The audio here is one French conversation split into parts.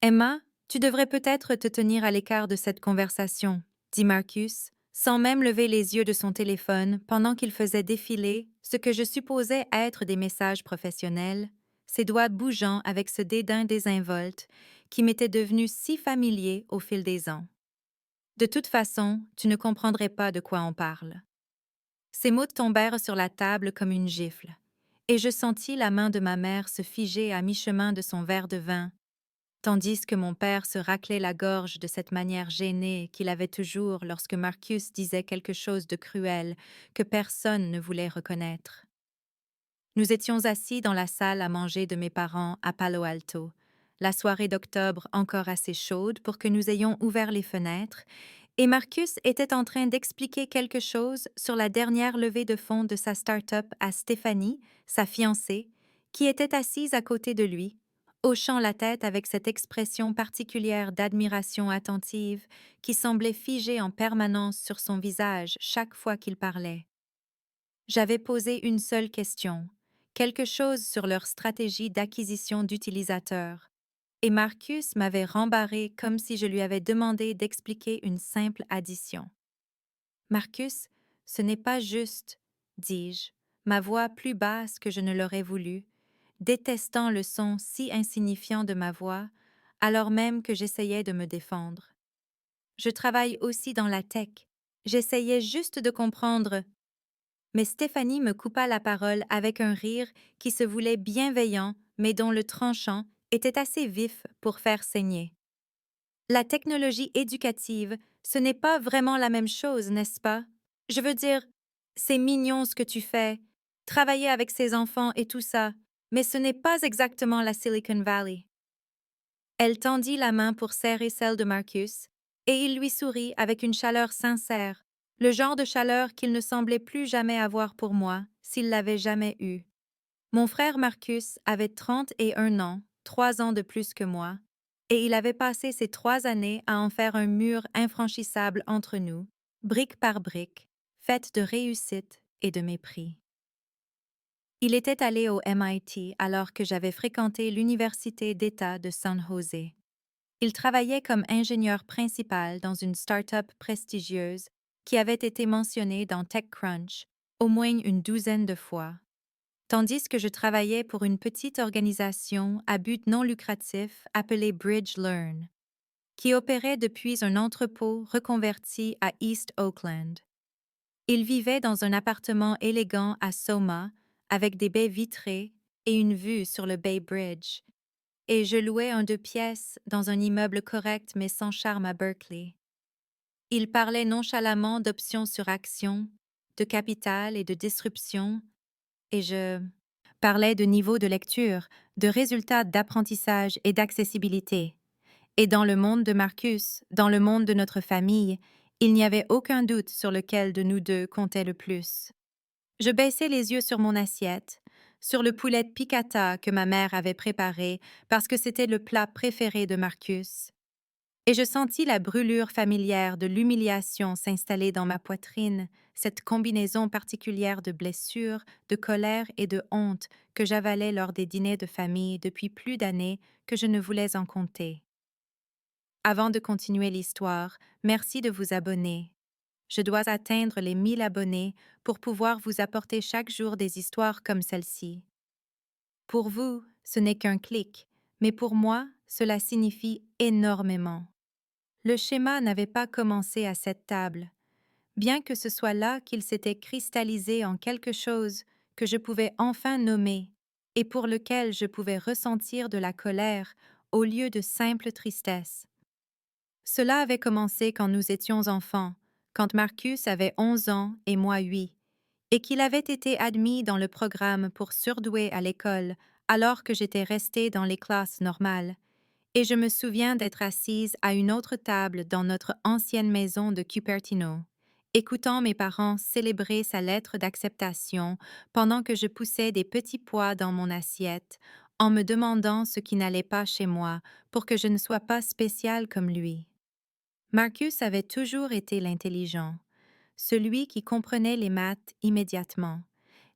Emma, tu devrais peut-être te tenir à l'écart de cette conversation, dit Marcus, sans même lever les yeux de son téléphone pendant qu'il faisait défiler ce que je supposais être des messages professionnels, ses doigts bougeant avec ce dédain désinvolte qui m'était devenu si familier au fil des ans. De toute façon, tu ne comprendrais pas de quoi on parle. Ces mots tombèrent sur la table comme une gifle, et je sentis la main de ma mère se figer à mi-chemin de son verre de vin, tandis que mon père se raclait la gorge de cette manière gênée qu'il avait toujours lorsque Marcus disait quelque chose de cruel que personne ne voulait reconnaître. Nous étions assis dans la salle à manger de mes parents à Palo Alto, la soirée d'octobre encore assez chaude pour que nous ayons ouvert les fenêtres, et Marcus était en train d'expliquer quelque chose sur la dernière levée de fonds de sa start-up à Stéphanie, sa fiancée, qui était assise à côté de lui, hochant la tête avec cette expression particulière d'admiration attentive qui semblait figée en permanence sur son visage chaque fois qu'il parlait. J'avais posé une seule question, quelque chose sur leur stratégie d'acquisition d'utilisateurs, et Marcus m'avait rembarré comme si je lui avais demandé d'expliquer une simple addition. Marcus, ce n'est pas juste, dis-je, ma voix plus basse que je ne l'aurais voulu, détestant le son si insignifiant de ma voix, alors même que j'essayais de me défendre. Je travaille aussi dans la tech. J'essayais juste de comprendre. Mais Stéphanie me coupa la parole avec un rire qui se voulait bienveillant, mais dont le tranchant était assez vif pour faire saigner. La technologie éducative, ce n'est pas vraiment la même chose, n'est-ce pas? Je veux dire, c'est mignon ce que tu fais, travailler avec ces enfants et tout ça, mais ce n'est pas exactement la Silicon Valley. Elle tendit la main pour serrer celle de Marcus, et il lui sourit avec une chaleur sincère, le genre de chaleur qu'il ne semblait plus jamais avoir pour moi, s'il l'avait jamais eue. Mon frère Marcus avait 31 ans, 3 ans de plus que moi, et il avait passé ces 3 années à en faire un mur infranchissable entre nous, brique par brique, faite de réussite et de mépris. Il était allé au MIT alors que j'avais fréquenté l'Université d'État de San Jose. Il travaillait comme ingénieur principal dans une start-up prestigieuse qui avait été mentionnée dans TechCrunch au moins une douzaine de fois, tandis que je travaillais pour une petite organisation à but non lucratif appelée Bridge Learn, qui opérait depuis un entrepôt reconverti à East Oakland. Il vivait dans un appartement élégant à Soma, avec des baies vitrées et une vue sur le Bay Bridge, et je louais un 2 pièces dans un immeuble correct mais sans charme à Berkeley. Il parlait nonchalamment d'options sur actions, de capital et de disruption, et je parlais de niveau de lecture, de résultats d'apprentissage et d'accessibilité. Et dans le monde de Marcus, dans le monde de notre famille, il n'y avait aucun doute sur lequel de nous deux comptait le plus. Je baissai les yeux sur mon assiette, sur le poulet piccata que ma mère avait préparé parce que c'était le plat préféré de Marcus, et je sentis la brûlure familière de l'humiliation s'installer dans ma poitrine, cette combinaison particulière de blessures, de colère et de honte que j'avalais lors des dîners de famille depuis plus d'années que je ne voulais en compter. Avant de continuer l'histoire, merci de vous abonner. Je dois atteindre les 1000 abonnés pour pouvoir vous apporter chaque jour des histoires comme celle-ci. Pour vous, ce n'est qu'un clic, mais pour moi, cela signifie énormément. Le schéma n'avait pas commencé à cette table, bien que ce soit là qu'il s'était cristallisé en quelque chose que je pouvais enfin nommer et pour lequel je pouvais ressentir de la colère au lieu de simple tristesse. Cela avait commencé quand nous étions enfants, quand Marcus avait 11 ans et moi 8, et qu'il avait été admis dans le programme pour surdoués à l'école alors que j'étais restée dans les classes normales. Et je me souviens d'être assise à une autre table dans notre ancienne maison de Cupertino, écoutant mes parents célébrer sa lettre d'acceptation pendant que je poussais des petits pois dans mon assiette, en me demandant ce qui n'allait pas chez moi pour que je ne sois pas spéciale comme lui. Marcus avait toujours été l'intelligent, celui qui comprenait les maths immédiatement,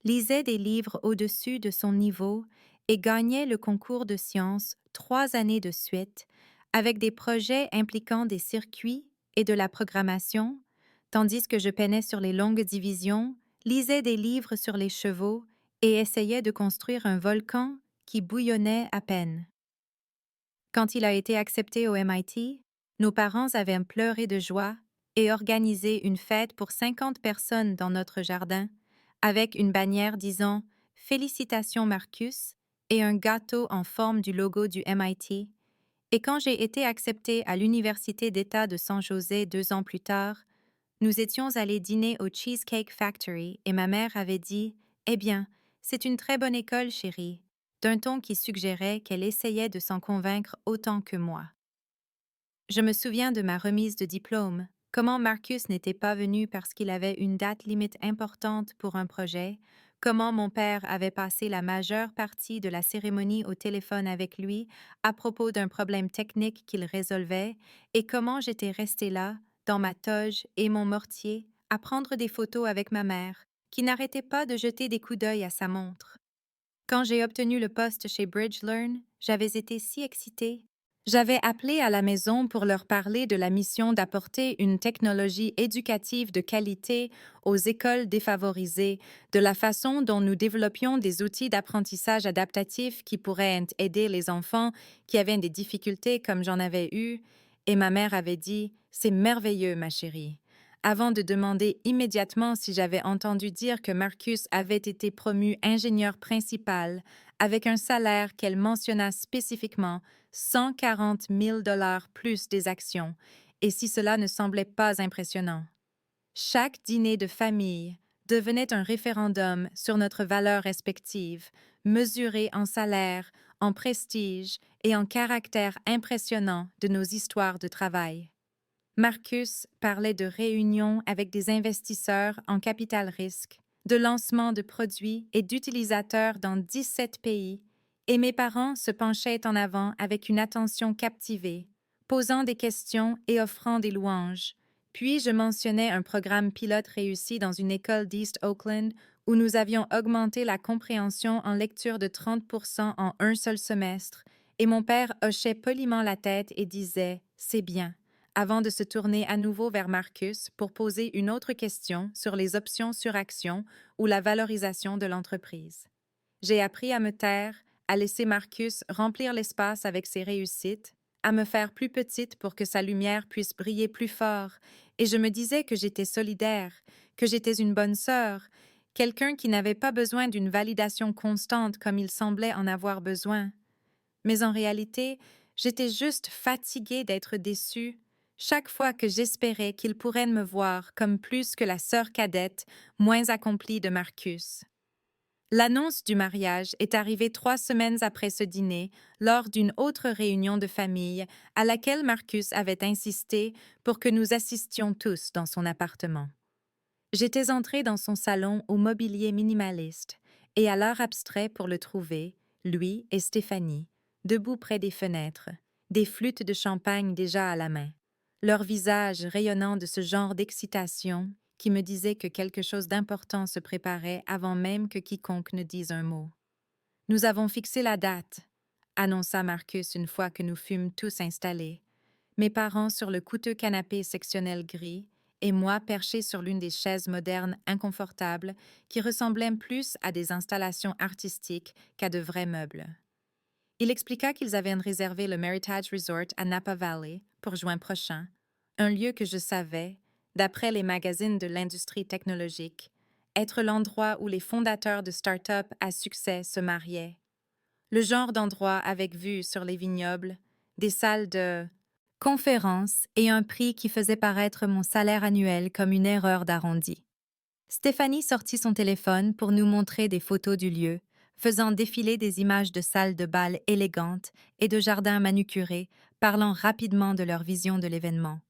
lisait des livres au-dessus de son niveau et gagnait le concours de sciences 3 années de suite, avec des projets impliquant des circuits et de la programmation, tandis que je peinais sur les longues divisions, lisais des livres sur les chevaux et essayais de construire un volcan qui bouillonnait à peine. Quand il a été accepté au MIT, nos parents avaient pleuré de joie et organisé une fête pour 50 personnes dans notre jardin, avec une bannière disant Félicitations Marcus et un gâteau en forme du logo du MIT. Et quand j'ai été acceptée à l'Université d'État de San José 2 ans plus tard, nous étions allés dîner au Cheesecake Factory et ma mère avait dit Eh bien, c'est une très bonne école, chérie, d'un ton qui suggérait qu'elle essayait de s'en convaincre autant que moi. Je me souviens de ma remise de diplôme, comment Marcus n'était pas venu parce qu'il avait une date limite importante pour un projet, comment mon père avait passé la majeure partie de la cérémonie au téléphone avec lui à propos d'un problème technique qu'il résolvait, et comment j'étais restée là, dans ma toge et mon mortier, à prendre des photos avec ma mère, qui n'arrêtait pas de jeter des coups d'œil à sa montre. Quand j'ai obtenu le poste chez Bridgelearn, j'avais été si excitée. J'avais appelé à la maison pour leur parler de la mission d'apporter une technologie éducative de qualité aux écoles défavorisées, de la façon dont nous développions des outils d'apprentissage adaptatif qui pourraient aider les enfants qui avaient des difficultés comme j'en avais eu, et ma mère avait dit « C'est merveilleux, ma chérie », avant de demander immédiatement si j'avais entendu dire que Marcus avait été promu ingénieur principal avec un salaire qu'elle mentionna spécifiquement 140 000 $ plus des actions, et si cela ne semblait pas impressionnant. Chaque dîner de famille devenait un référendum sur notre valeur respective, mesurée en salaire, en prestige et en caractère impressionnant de nos histoires de travail. Marcus parlait de réunions avec des investisseurs en capital risque, de lancement de produits et d'utilisateurs dans 17 pays, et mes parents se penchaient en avant avec une attention captivée, posant des questions et offrant des louanges. Puis je mentionnais un programme pilote réussi dans une école d'East Oakland où nous avions augmenté la compréhension en lecture de 30% en un seul semestre, et mon père hochait poliment la tête et disait « C'est bien », avant de se tourner à nouveau vers Marcus pour poser une autre question sur les options sur actions ou la valorisation de l'entreprise. J'ai appris à me taire, à laisser Marcus remplir l'espace avec ses réussites, à me faire plus petite pour que sa lumière puisse briller plus fort, et je me disais que j'étais solidaire, que j'étais une bonne sœur, quelqu'un qui n'avait pas besoin d'une validation constante comme il semblait en avoir besoin. Mais en réalité, j'étais juste fatiguée d'être déçue chaque fois que j'espérais qu'il pourrait me voir comme plus que la sœur cadette, moins accomplie de Marcus. L'annonce du mariage est arrivée 3 semaines après ce dîner, lors d'une autre réunion de famille à laquelle Marcus avait insisté pour que nous assistions tous dans son appartement. J'étais entrée dans son salon au mobilier minimaliste et à l'art abstrait pour le trouver, lui et Stéphanie, debout près des fenêtres, des flûtes de champagne déjà à la main, leur visage rayonnant de ce genre d'excitation qui me disait que quelque chose d'important se préparait avant même que quiconque ne dise un mot. « Nous avons fixé la date », annonça Marcus une fois que nous fûmes tous installés, mes parents sur le coûteux canapé sectionnel gris et moi perché sur l'une des chaises modernes inconfortables qui ressemblaient plus à des installations artistiques qu'à de vrais meubles. Il expliqua qu'ils avaient réservé le Meritage Resort à Napa Valley pour juin prochain, un lieu que je savais, d'après les magazines de l'industrie technologique, être l'endroit où les fondateurs de start-up à succès se mariaient. Le genre d'endroit avec vue sur les vignobles, des salles de conférences et un prix qui faisait paraître mon salaire annuel comme une erreur d'arrondi. Stéphanie sortit son téléphone pour nous montrer des photos du lieu, faisant défiler des images de salles de bal élégantes et de jardins manucurés, parlant rapidement de leur vision de l'événement.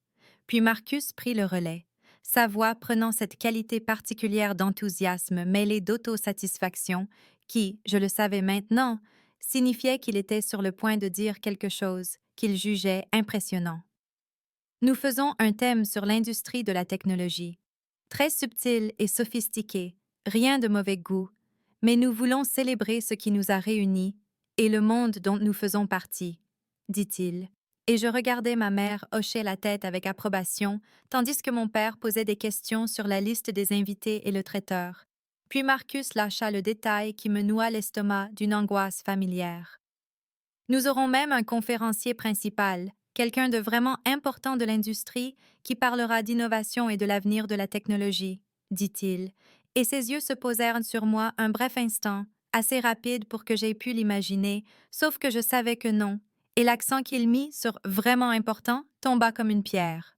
Puis Marcus prit le relais, sa voix prenant cette qualité particulière d'enthousiasme mêlé d'autosatisfaction qui, je le savais maintenant, signifiait qu'il était sur le point de dire quelque chose qu'il jugeait impressionnant. Nous faisons un thème sur l'industrie de la technologie. Très subtil et sophistiqué, rien de mauvais goût, mais nous voulons célébrer ce qui nous a réunis et le monde dont nous faisons partie, dit-il, Et je regardais ma mère hocher la tête avec approbation, tandis que mon père posait des questions sur la liste des invités et le traiteur. Puis Marcus lâcha le détail qui me noua l'estomac d'une angoisse familière. Nous aurons même un conférencier principal, quelqu'un de vraiment important de l'industrie, qui parlera d'innovation et de l'avenir de la technologie, dit-il, et ses yeux se posèrent sur moi un bref instant, assez rapide pour que j'aie pu l'imaginer, sauf que je savais que non, et l'accent qu'il mit sur vraiment important tomba comme une pierre.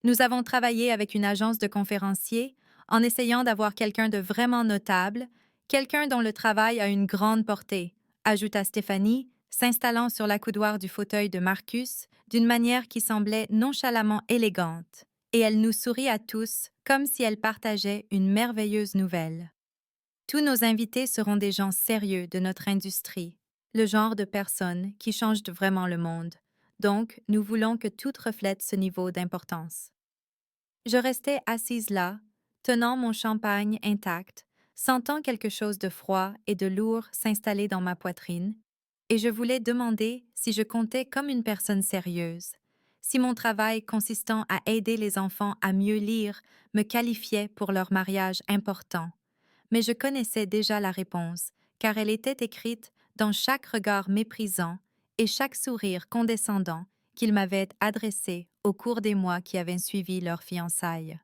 Nous avons travaillé avec une agence de conférenciers en essayant d'avoir quelqu'un de vraiment notable, quelqu'un dont le travail a une grande portée, ajouta Stéphanie, s'installant sur l'accoudoir du fauteuil de Marcus d'une manière qui semblait nonchalamment élégante, et elle nous sourit à tous comme si elle partageait une merveilleuse nouvelle. Tous nos invités seront des gens sérieux de notre industrie, le genre de personnes qui changent vraiment le monde. Donc, nous voulons que tout reflète ce niveau d'importance. Je restais assise là, tenant mon champagne intact, sentant quelque chose de froid et de lourd s'installer dans ma poitrine, et je voulais demander si je comptais comme une personne sérieuse, si mon travail consistant à aider les enfants à mieux lire me qualifiait pour leur mariage important. Mais je connaissais déjà la réponse, car elle était écrite dans chaque regard méprisant et chaque sourire condescendant qu'ils m'avaient adressé au cours des mois qui avaient suivi leur fiançailles.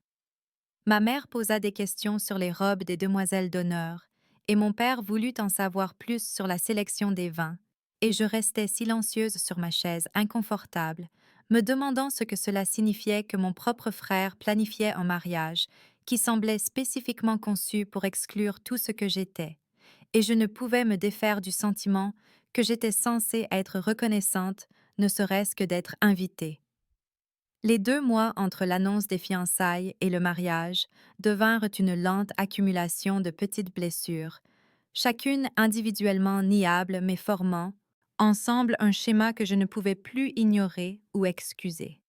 Ma mère posa des questions sur les robes des demoiselles d'honneur, et mon père voulut en savoir plus sur la sélection des vins, et je restais silencieuse sur ma chaise inconfortable, me demandant ce que cela signifiait que mon propre frère planifiait un mariage qui semblait spécifiquement conçu pour exclure tout ce que j'étais, et je ne pouvais me défaire du sentiment que j'étais censée être reconnaissante, ne serait-ce que d'être invitée. Les 2 mois entre l'annonce des fiançailles et le mariage devinrent une lente accumulation de petites blessures, chacune individuellement niable mais formant, ensemble un schéma que je ne pouvais plus ignorer ou excuser.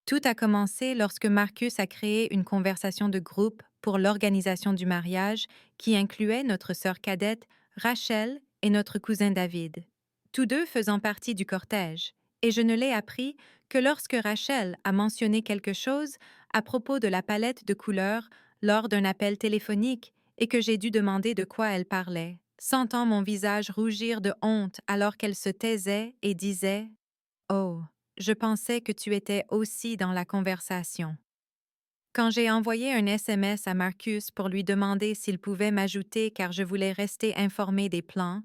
Tout a commencé lorsque Marcus a créé une conversation de groupe pour l'organisation du mariage qui incluait notre sœur cadette, Rachel, et notre cousin David, tous deux faisant partie du cortège, et je ne l'ai appris que lorsque Rachel a mentionné quelque chose à propos de la palette de couleurs lors d'un appel téléphonique et que j'ai dû demander de quoi elle parlait, sentant mon visage rougir de honte alors qu'elle se taisait et disait « Oh, je pensais que tu étais aussi dans la conversation. » Quand j'ai envoyé un SMS à Marcus pour lui demander s'il pouvait m'ajouter car je voulais rester informé des plans,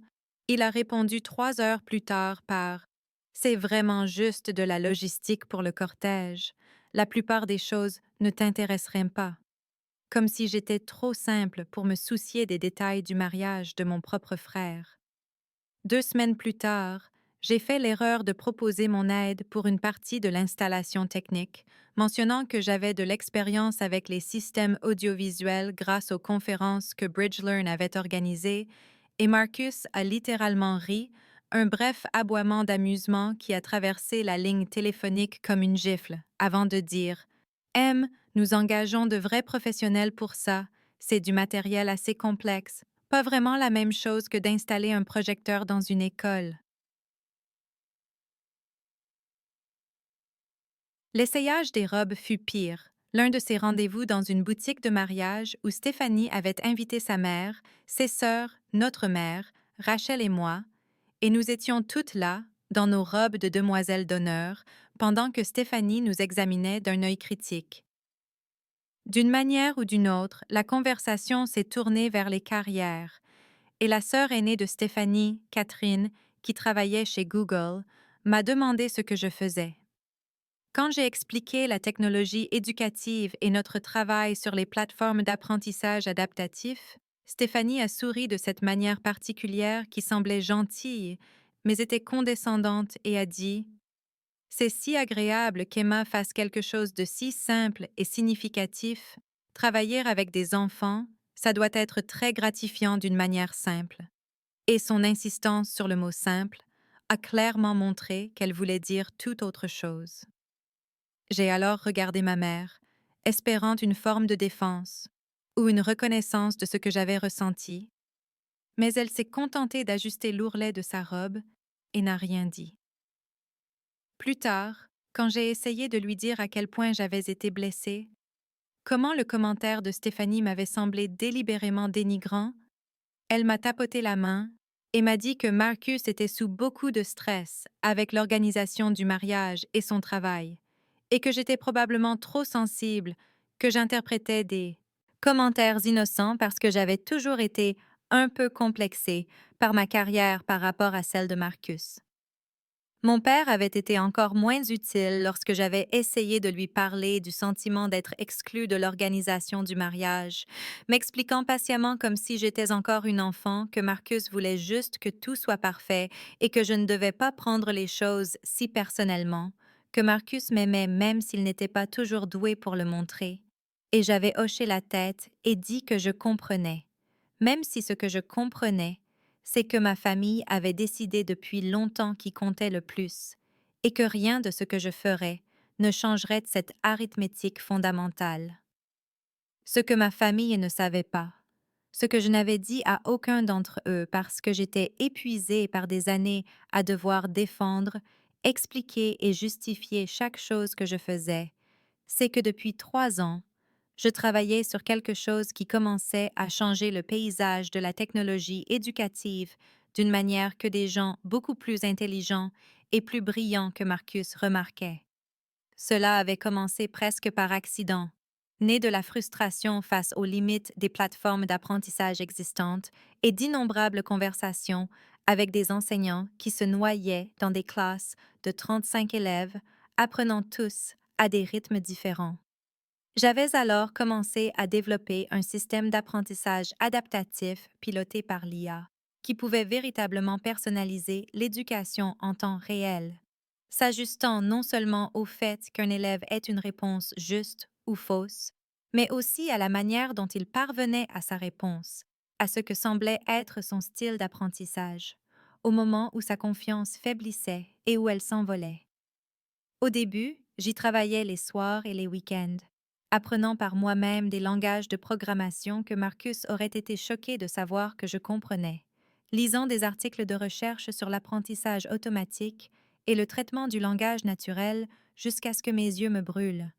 il a répondu 3 heures plus tard par C'est vraiment juste de la logistique pour le cortège. La plupart des choses ne t'intéresseraient pas. Comme si j'étais trop simple pour me soucier des détails du mariage de mon propre frère. 2 semaines plus tard, j'ai fait l'erreur de proposer mon aide pour une partie de l'installation technique, mentionnant que j'avais de l'expérience avec les systèmes audiovisuels grâce aux conférences que BridgeLearn avait organisées, et Marcus a littéralement ri, un bref aboiement d'amusement qui a traversé la ligne téléphonique comme une gifle, avant de dire M, nous engageons de vrais professionnels pour ça, c'est du matériel assez complexe, pas vraiment la même chose que d'installer un projecteur dans une école. L'essayage des robes fut pire. L'un de ces rendez-vous dans une boutique de mariage où Stéphanie avait invité sa mère, ses sœurs, notre mère, Rachel et moi, et nous étions toutes là, dans nos robes de demoiselles d'honneur, pendant que Stéphanie nous examinait d'un œil critique. D'une manière ou d'une autre, la conversation s'est tournée vers les carrières, et la sœur aînée de Stéphanie, Catherine, qui travaillait chez Google, m'a demandé ce que je faisais. Quand j'ai expliqué la technologie éducative et notre travail sur les plateformes d'apprentissage adaptatif, Stéphanie a souri de cette manière particulière qui semblait gentille, mais était condescendante et a dit « C'est si agréable qu'Emma fasse quelque chose de si simple et significatif. Travailler avec des enfants, ça doit être très gratifiant d'une manière simple. » Et son insistance sur le mot simple a clairement montré qu'elle voulait dire tout autre chose. J'ai alors regardé ma mère, espérant une forme de défense ou une reconnaissance de ce que j'avais ressenti, mais elle s'est contentée d'ajuster l'ourlet de sa robe et n'a rien dit. Plus tard, quand j'ai essayé de lui dire à quel point j'avais été blessée, comment le commentaire de Stéphanie m'avait semblé délibérément dénigrant, elle m'a tapoté la main et m'a dit que Marcus était sous beaucoup de stress avec l'organisation du mariage et son travail, et que j'étais probablement trop sensible, que j'interprétais des commentaires innocents parce que j'avais toujours été un peu complexée par ma carrière par rapport à celle de Marcus. Mon père avait été encore moins utile lorsque j'avais essayé de lui parler du sentiment d'être exclu de l'organisation du mariage, m'expliquant patiemment comme si j'étais encore une enfant que Marcus voulait juste que tout soit parfait et que je ne devais pas prendre les choses si personnellement, que Marcus m'aimait même s'il n'était pas toujours doué pour le montrer. Et j'avais hoché la tête et dit que je comprenais, même si ce que je comprenais c'est que ma famille avait décidé depuis longtemps qui comptait le plus, et que rien de ce que je ferais ne changerait de cette arithmétique fondamentale. Ce que ma famille ne savait pas, ce que je n'avais dit à aucun d'entre eux parce que j'étais épuisée par des années à devoir défendre, expliquer et justifier chaque chose que je faisais, c'est que depuis 3 ans, je travaillais sur quelque chose qui commençait à changer le paysage de la technologie éducative d'une manière que des gens beaucoup plus intelligents et plus brillants que Marcus remarquaient. Cela avait commencé presque par accident, né de la frustration face aux limites des plateformes d'apprentissage existantes et d'innombrables conversations avec des enseignants qui se noyaient dans des classes de 35 élèves, apprenant tous à des rythmes différents. J'avais alors commencé à développer un système d'apprentissage adaptatif piloté par l'IA, qui pouvait véritablement personnaliser l'éducation en temps réel, s'ajustant non seulement au fait qu'un élève ait une réponse juste ou fausse, mais aussi à la manière dont il parvenait à sa réponse, à ce que semblait être son style d'apprentissage, au moment où sa confiance faiblissait et où elle s'envolait. Au début, j'y travaillais les soirs et les week-ends, apprenant par moi-même des langages de programmation que Marcus aurait été choqué de savoir que je comprenais, lisant des articles de recherche sur l'apprentissage automatique et le traitement du langage naturel jusqu'à ce que mes yeux me brûlent,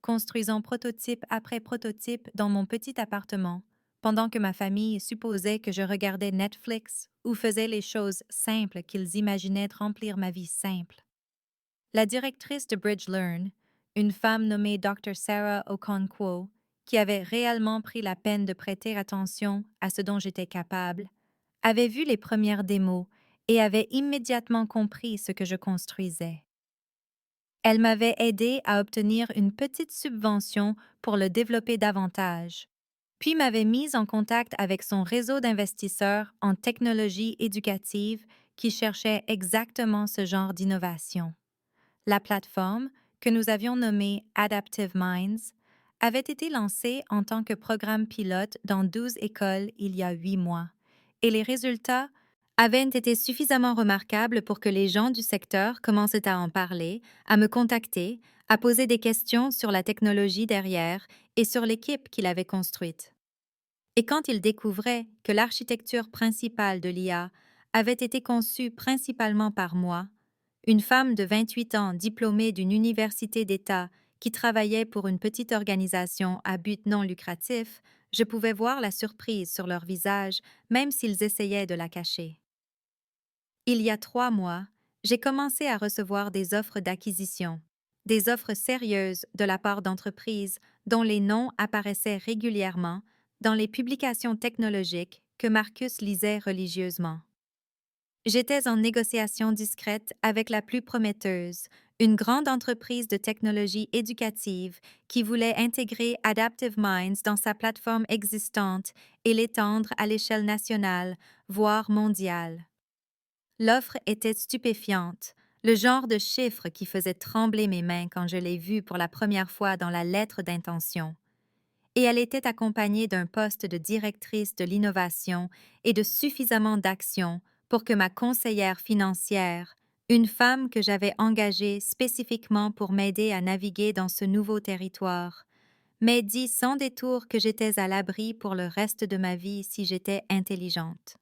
construisant prototype après prototype dans mon petit appartement, pendant que ma famille supposait que je regardais Netflix ou faisais les choses simples qu'ils imaginaient remplir ma vie simple. La directrice de BridgeLearn, une femme nommée Dr. Sarah Okonkwo, qui avait réellement pris la peine de prêter attention à ce dont j'étais capable, avait vu les premières démos et avait immédiatement compris ce que je construisais. Elle m'avait aidé à obtenir une petite subvention pour le développer davantage, puis m'avait mise en contact avec son réseau d'investisseurs en technologie éducative qui cherchait exactement ce genre d'innovation. La plateforme, que nous avions nommée Adaptive Minds, avait été lancée en tant que programme pilote dans 12 écoles il y a 8 mois, et les résultats avaient été suffisamment remarquables pour que les gens du secteur commencent à en parler, à me contacter, à poser des questions sur la technologie derrière et sur l'équipe qu'il avait construite. Et quand ils découvraient que l'architecture principale de l'IA avait été conçue principalement par moi, une femme de 28 ans diplômée d'une université d'État qui travaillait pour une petite organisation à but non lucratif, je pouvais voir la surprise sur leur visage, même s'ils essayaient de la cacher. Il y a 3 mois, j'ai commencé à recevoir des offres d'acquisition, des offres sérieuses de la part d'entreprises dont les noms apparaissaient régulièrement dans les publications technologiques que Marcus lisait religieusement. J'étais en négociation discrète avec la plus prometteuse, une grande entreprise de technologie éducative qui voulait intégrer Adaptive Minds dans sa plateforme existante et l'étendre à l'échelle nationale, voire mondiale. L'offre était stupéfiante, le genre de chiffre qui faisait trembler mes mains quand je l'ai vue pour la première fois dans la lettre d'intention. Et elle était accompagnée d'un poste de directrice de l'innovation et de suffisamment d'actions pour que ma conseillère financière, une femme que j'avais engagée spécifiquement pour m'aider à naviguer dans ce nouveau territoire, m'ait dit sans détour que j'étais à l'abri pour le reste de ma vie si j'étais intelligente.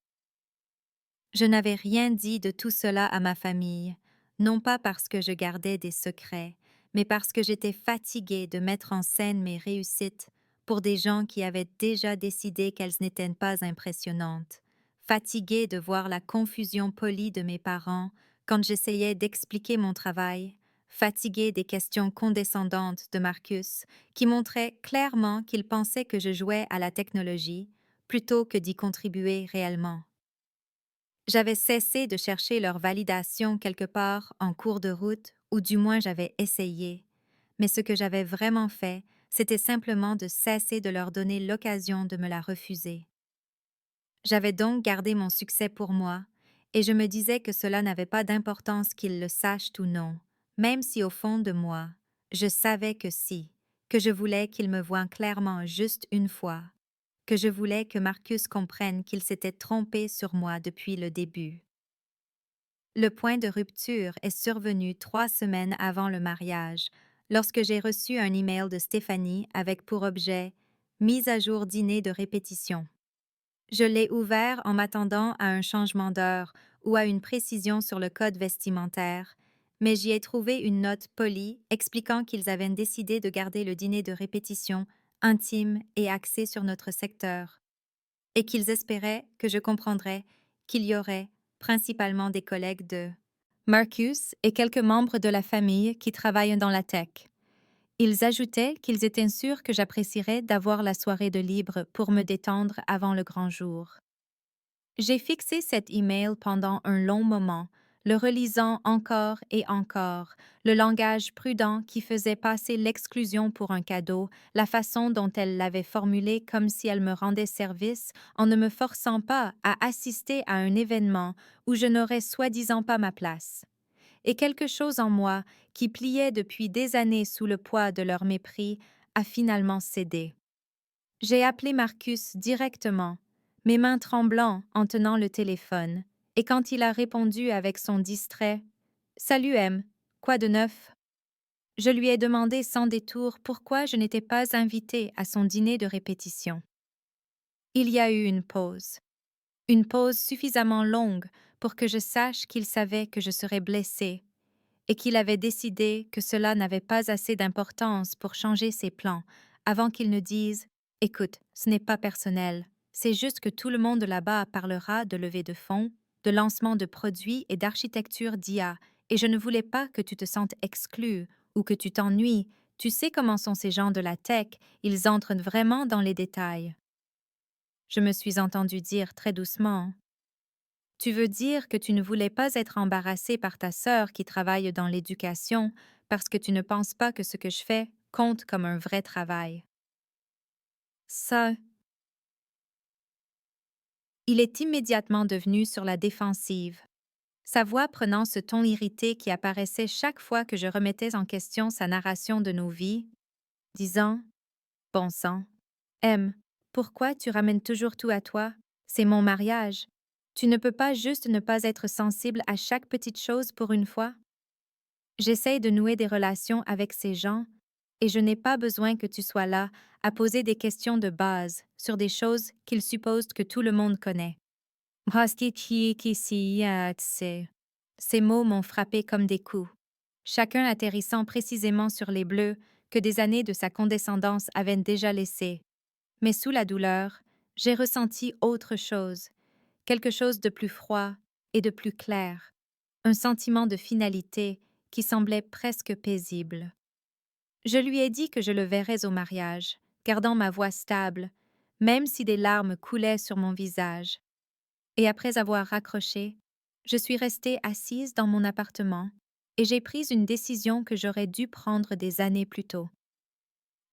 Je n'avais rien dit de tout cela à ma famille, non pas parce que je gardais des secrets, mais parce que j'étais fatiguée de mettre en scène mes réussites pour des gens qui avaient déjà décidé qu'elles n'étaient pas impressionnantes, fatiguée de voir la confusion polie de mes parents quand j'essayais d'expliquer mon travail, fatiguée des questions condescendantes de Marcus qui montraient clairement qu'il pensait que je jouais à la technologie plutôt que d'y contribuer réellement. J'avais cessé de chercher leur validation quelque part en cours de route, ou du moins j'avais essayé. Mais ce que j'avais vraiment fait, c'était simplement de cesser de leur donner l'occasion de me la refuser. J'avais donc gardé mon succès pour moi, et je me disais que cela n'avait pas d'importance qu'ils le sachent ou non, même si au fond de moi, je savais que si, que je voulais qu'ils me voient clairement juste une fois, que je voulais que Marcus comprenne qu'il s'était trompé sur moi depuis le début. Le point de rupture est survenu 3 semaines avant le mariage, lorsque j'ai reçu un email de Stéphanie avec pour objet Mise à jour dîner de répétition. Je l'ai ouvert en m'attendant à un changement d'heure ou à une précision sur le code vestimentaire, mais j'y ai trouvé une note polie expliquant qu'ils avaient décidé de garder le dîner de répétition intime et axé sur notre secteur, et qu'ils espéraient que je comprendrais qu'il y aurait principalement des collègues de Marcus et quelques membres de la famille qui travaillent dans la tech. Ils ajoutaient qu'ils étaient sûrs que j'apprécierais d'avoir la soirée de libre pour me détendre avant le grand jour. J'ai fixé cet email pendant un long moment, le relisant encore et encore, le langage prudent qui faisait passer l'exclusion pour un cadeau, la façon dont elle l'avait formulé comme si elle me rendait service en ne me forçant pas à assister à un événement où je n'aurais soi-disant pas ma place. Et quelque chose en moi, qui pliait depuis des années sous le poids de leur mépris, a finalement cédé. J'ai appelé Marcus directement, mes mains tremblant en tenant le téléphone, et quand il a répondu avec son distrait « Salut M, quoi de neuf ?» Je lui ai demandé sans détour pourquoi je n'étais pas invitée à son dîner de répétition. Il y a eu une pause suffisamment longue pour que je sache qu'il savait que je serais blessée et qu'il avait décidé que cela n'avait pas assez d'importance pour changer ses plans avant qu'il ne dise « Écoute, ce n'est pas personnel, c'est juste que tout le monde là-bas parlera de levée de fonds, de lancement de produits et d'architecture d'IA, et je ne voulais pas que tu te sentes exclu ou que tu t'ennuies. Tu sais comment sont ces gens de la tech, ils entrent vraiment dans les détails. » Je me suis entendue dire très doucement « Tu veux dire que tu ne voulais pas être embarrassée par ta sœur qui travaille dans l'éducation parce que tu ne penses pas que ce que je fais compte comme un vrai travail. » Ça, il est immédiatement devenu sur la défensive, sa voix prenant ce ton irrité qui apparaissait chaque fois que je remettais en question sa narration de nos vies, disant « Bon sang, M, pourquoi tu ramènes toujours tout à toi? C'est mon mariage. Tu ne peux pas juste ne pas être sensible à chaque petite chose pour une fois? » J'essaye de nouer des relations avec ces gens et je n'ai pas besoin que tu sois là à poser des questions de base sur des choses qu'ils supposent que tout le monde connaît. Ces mots m'ont frappé comme des coups, chacun atterrissant précisément sur les bleus que des années de sa condescendance avaient déjà laissés. Mais sous la douleur, j'ai ressenti autre chose, quelque chose de plus froid et de plus clair, un sentiment de finalité qui semblait presque paisible. Je lui ai dit que je le verrais au mariage, gardant ma voix stable, même si des larmes coulaient sur mon visage. Et après avoir raccroché, je suis restée assise dans mon appartement et j'ai pris une décision que j'aurais dû prendre des années plus tôt.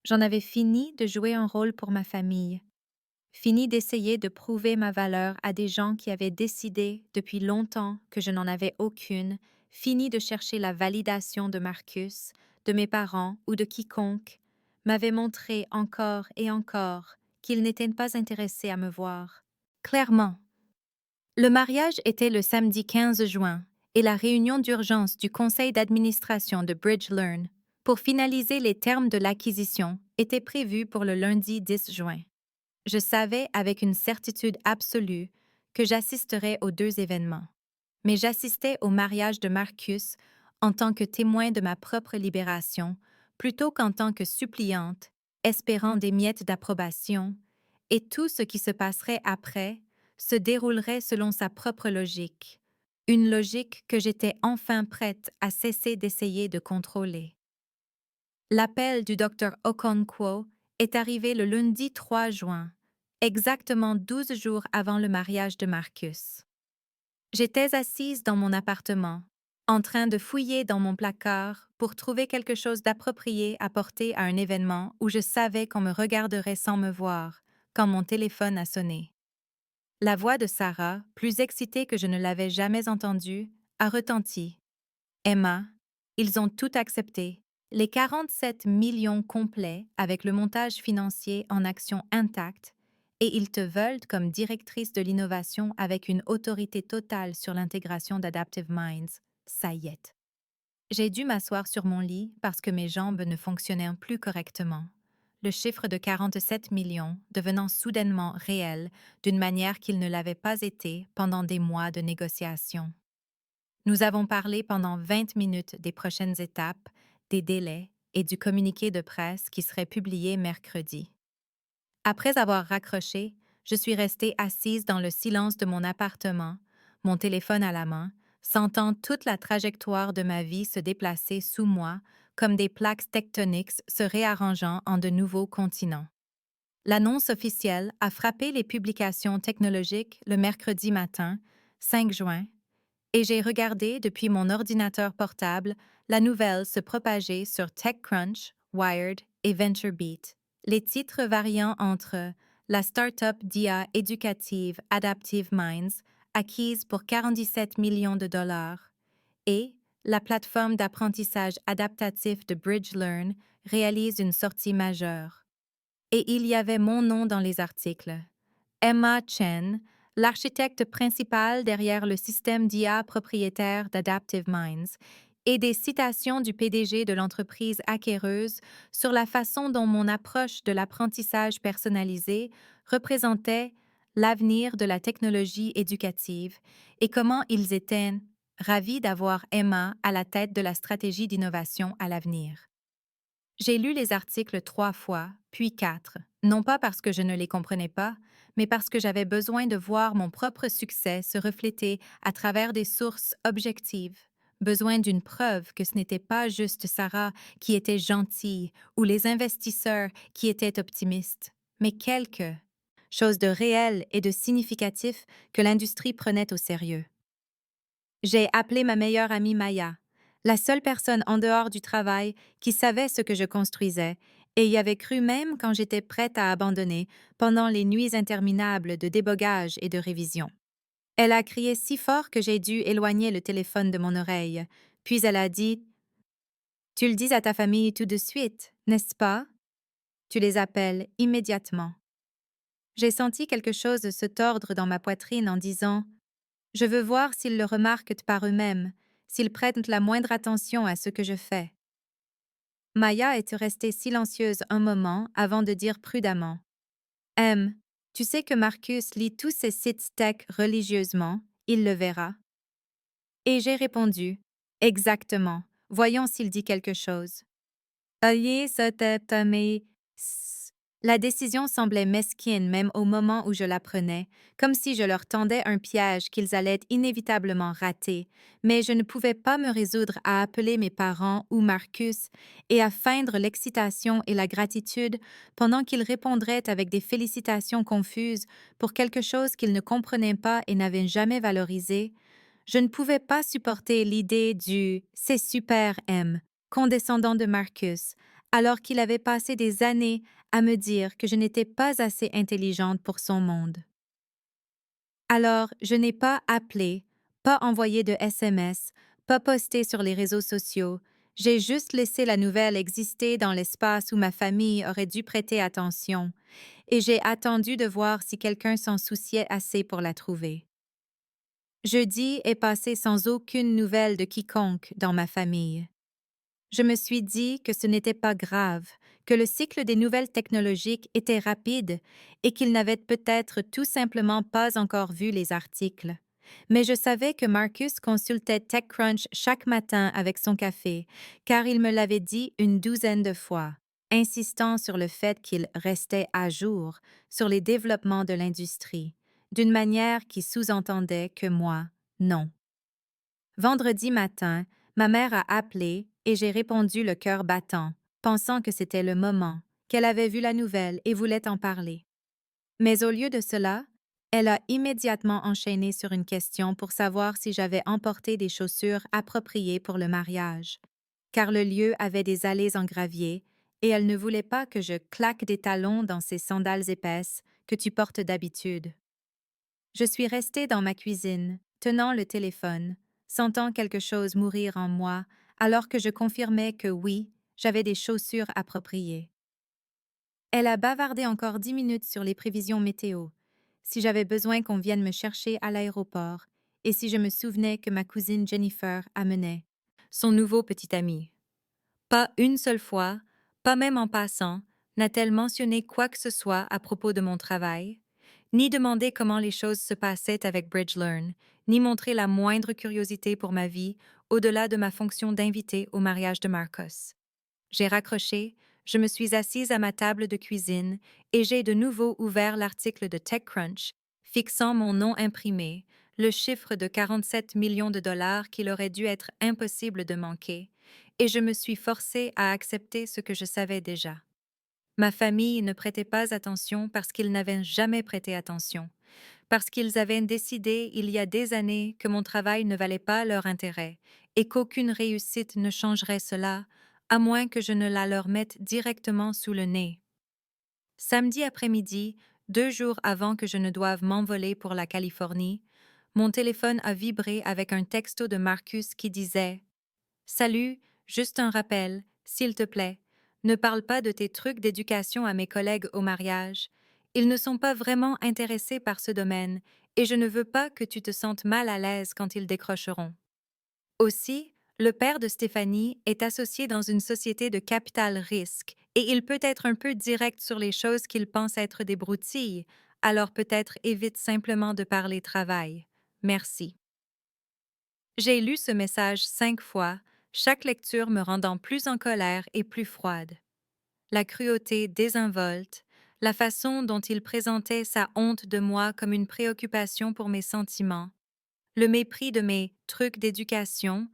J'en avais fini de jouer un rôle pour ma famille, fini d'essayer de prouver ma valeur à des gens qui avaient décidé depuis longtemps que je n'en avais aucune, fini de chercher la validation de Marcus, de mes parents ou de quiconque, m'avait montré encore et encore qu'ils n'étaient pas intéressés à me voir. Clairement. Le mariage était le samedi 15 juin et la réunion d'urgence du conseil d'administration de BridgeLearn pour finaliser les termes de l'acquisition était prévue pour le lundi 10 juin. Je savais avec une certitude absolue que j'assisterais aux deux événements. mais j'assistais au mariage de Marcus en tant que témoin de ma propre libération, plutôt qu'en tant que suppliante, espérant des miettes d'approbation, et tout ce qui se passerait après se déroulerait selon sa propre logique, une logique que j'étais enfin prête à cesser d'essayer de contrôler. L'appel du docteur Okonkwo est arrivé le lundi 3 juin, exactement 12 jours avant le mariage de Marcus. J'étais assise dans mon appartement, en train de fouiller dans mon placard pour trouver quelque chose d'approprié à porter à un événement où je savais qu'on me regarderait sans me voir, quand mon téléphone a sonné. La voix de Sarah, plus excitée que je ne l'avais jamais entendue, a retenti. Emma, ils ont tout accepté. Les 47 millions complets avec le montage financier en actions intactes et ils te veulent comme directrice de l'innovation avec une autorité totale sur l'intégration d'Adaptive Minds. Ça y est. J'ai dû m'asseoir sur mon lit parce que mes jambes ne fonctionnaient plus correctement. Le chiffre de 47 millions devenant soudainement réel d'une manière qu'il ne l'avait pas été pendant des mois de négociations. Nous avons parlé pendant 20 minutes des prochaines étapes, des délais et du communiqué de presse qui serait publié mercredi. Après avoir raccroché, je suis restée assise dans le silence de mon appartement, mon téléphone à la main, sentant toute la trajectoire de ma vie se déplacer sous moi comme des plaques tectoniques se réarrangeant en de nouveaux continents. L'annonce officielle a frappé les publications technologiques le mercredi matin, 5 juin, et j'ai regardé depuis mon ordinateur portable la nouvelle se propager sur TechCrunch, Wired et VentureBeat, les titres variant entre la start-up d'IA éducative Adaptive Minds, acquise pour 47 millions de dollars, et la plateforme d'apprentissage adaptatif de BridgeLearn réalise une sortie majeure. Et il y avait mon nom dans les articles. Emma Chen, l'architecte principale derrière le système d'IA propriétaire d'Adaptive Minds, et des citations du PDG de l'entreprise acquéreuse sur la façon dont mon approche de l'apprentissage personnalisé représentait l'avenir de la technologie éducative et comment ils étaient ravis d'avoir Emma à la tête de la stratégie d'innovation à l'avenir. J'ai lu les articles 3 fois, puis 4, non pas parce que je ne les comprenais pas, mais parce que j'avais besoin de voir mon propre succès se refléter à travers des sources objectives, besoin d'une preuve que ce n'était pas juste Sarah qui était gentille ou les investisseurs qui étaient optimistes, mais quelque chose de réel et de significatif que l'industrie prenait au sérieux. J'ai appelé ma meilleure amie Maya, la seule personne en dehors du travail qui savait ce que je construisais et y avait cru même quand j'étais prête à abandonner pendant les nuits interminables de débogage et de révision. Elle a crié si fort que j'ai dû éloigner le téléphone de mon oreille, puis elle a dit « Tu le dis à ta famille tout de suite, n'est-ce pas? Tu les appelles immédiatement. » J'ai senti quelque chose se tordre dans ma poitrine en disant « Je veux voir s'ils le remarquent par eux-mêmes, s'ils prêtent la moindre attention à ce que je fais. » Maya était restée silencieuse un moment avant de dire prudemment « tu sais que Marcus lit tous ces sites tech religieusement, il le verra. » Et j'ai répondu « Exactement, voyons s'il dit quelque chose. » La décision semblait mesquine même au moment où je la prenais, comme si je leur tendais un piège qu'ils allaient inévitablement rater, mais je ne pouvais pas me résoudre à appeler mes parents ou Marcus et à feindre l'excitation et la gratitude pendant qu'ils répondraient avec des félicitations confuses pour quelque chose qu'ils ne comprenaient pas et n'avaient jamais valorisé. Je ne pouvais pas supporter l'idée du « c'est super M » condescendant de Marcus, alors qu'il avait passé des années à me dire que je n'étais pas assez intelligente pour son monde. Alors, je n'ai pas appelé, pas envoyé de SMS, pas posté sur les réseaux sociaux. J'ai juste laissé la nouvelle exister dans l'espace où ma famille aurait dû prêter attention, et j'ai attendu de voir si quelqu'un s'en souciait assez pour la trouver. Jeudi est passé sans aucune nouvelle de quiconque dans ma famille. Je me suis dit que ce n'était pas grave, que le cycle des nouvelles technologiques était rapide et qu'ils n'avaient peut-être tout simplement pas encore vu les articles. Mais je savais que Marcus consultait TechCrunch chaque matin avec son café, car il me l'avait dit une douzaine de fois, insistant sur le fait qu'il restait à jour sur les développements de l'industrie, d'une manière qui sous-entendait que moi, non. Vendredi matin, ma mère a appelé et j'ai répondu le cœur battant, pensant que c'était le moment, qu'elle avait vu la nouvelle et voulait en parler. Mais au lieu de cela, elle a immédiatement enchaîné sur une question pour savoir si j'avais emporté des chaussures appropriées pour le mariage, car le lieu avait des allées en gravier et elle ne voulait pas que je claque des talons dans ces sandales épaisses que tu portes d'habitude. Je suis restée dans ma cuisine, tenant le téléphone, sentant quelque chose mourir en moi, alors que je confirmais que oui, j'avais des chaussures appropriées. Elle a bavardé encore 10 minutes sur les prévisions météo, si j'avais besoin qu'on vienne me chercher à l'aéroport, et si je me souvenais que ma cousine Jennifer amenait son nouveau petit ami. Pas une seule fois, pas même en passant, n'a-t-elle mentionné quoi que ce soit à propos de mon travail, ni demandé comment les choses se passaient avec Bridgelearn, ni montré la moindre curiosité pour ma vie au-delà de ma fonction d'invité au mariage de Marcos. J'ai raccroché, je me suis assise à ma table de cuisine et j'ai de nouveau ouvert l'article de TechCrunch, fixant mon nom imprimé, le chiffre de 47 millions de dollars qu'il aurait dû être impossible de manquer, et je me suis forcée à accepter ce que je savais déjà. Ma famille ne prêtait pas attention parce qu'ils n'avaient jamais prêté attention, parce qu'ils avaient décidé il y a des années que mon travail ne valait pas leur intérêt et qu'aucune réussite ne changerait cela, à moins que je ne la leur mette directement sous le nez. Samedi après-midi, 2 jours avant que je ne doive m'envoler pour la Californie, mon téléphone a vibré avec un texto de Marcus qui disait « Salut, juste un rappel, s'il te plaît, ne parle pas de tes trucs d'éducation à mes collègues au mariage. Ils ne sont pas vraiment intéressés par ce domaine et je ne veux pas que tu te sentes mal à l'aise quand ils décrocheront. » Aussi, le père de Stéphanie est associé dans une société de capital risque et il peut être un peu direct sur les choses qu'il pense être des broutilles, alors peut-être évite simplement de parler travail. Merci. J'ai lu ce message 5 fois, chaque lecture me rendant plus en colère et plus froide. La cruauté désinvolte, la façon dont il présentait sa honte de moi comme une préoccupation pour mes sentiments, le mépris de mes trucs d'éducation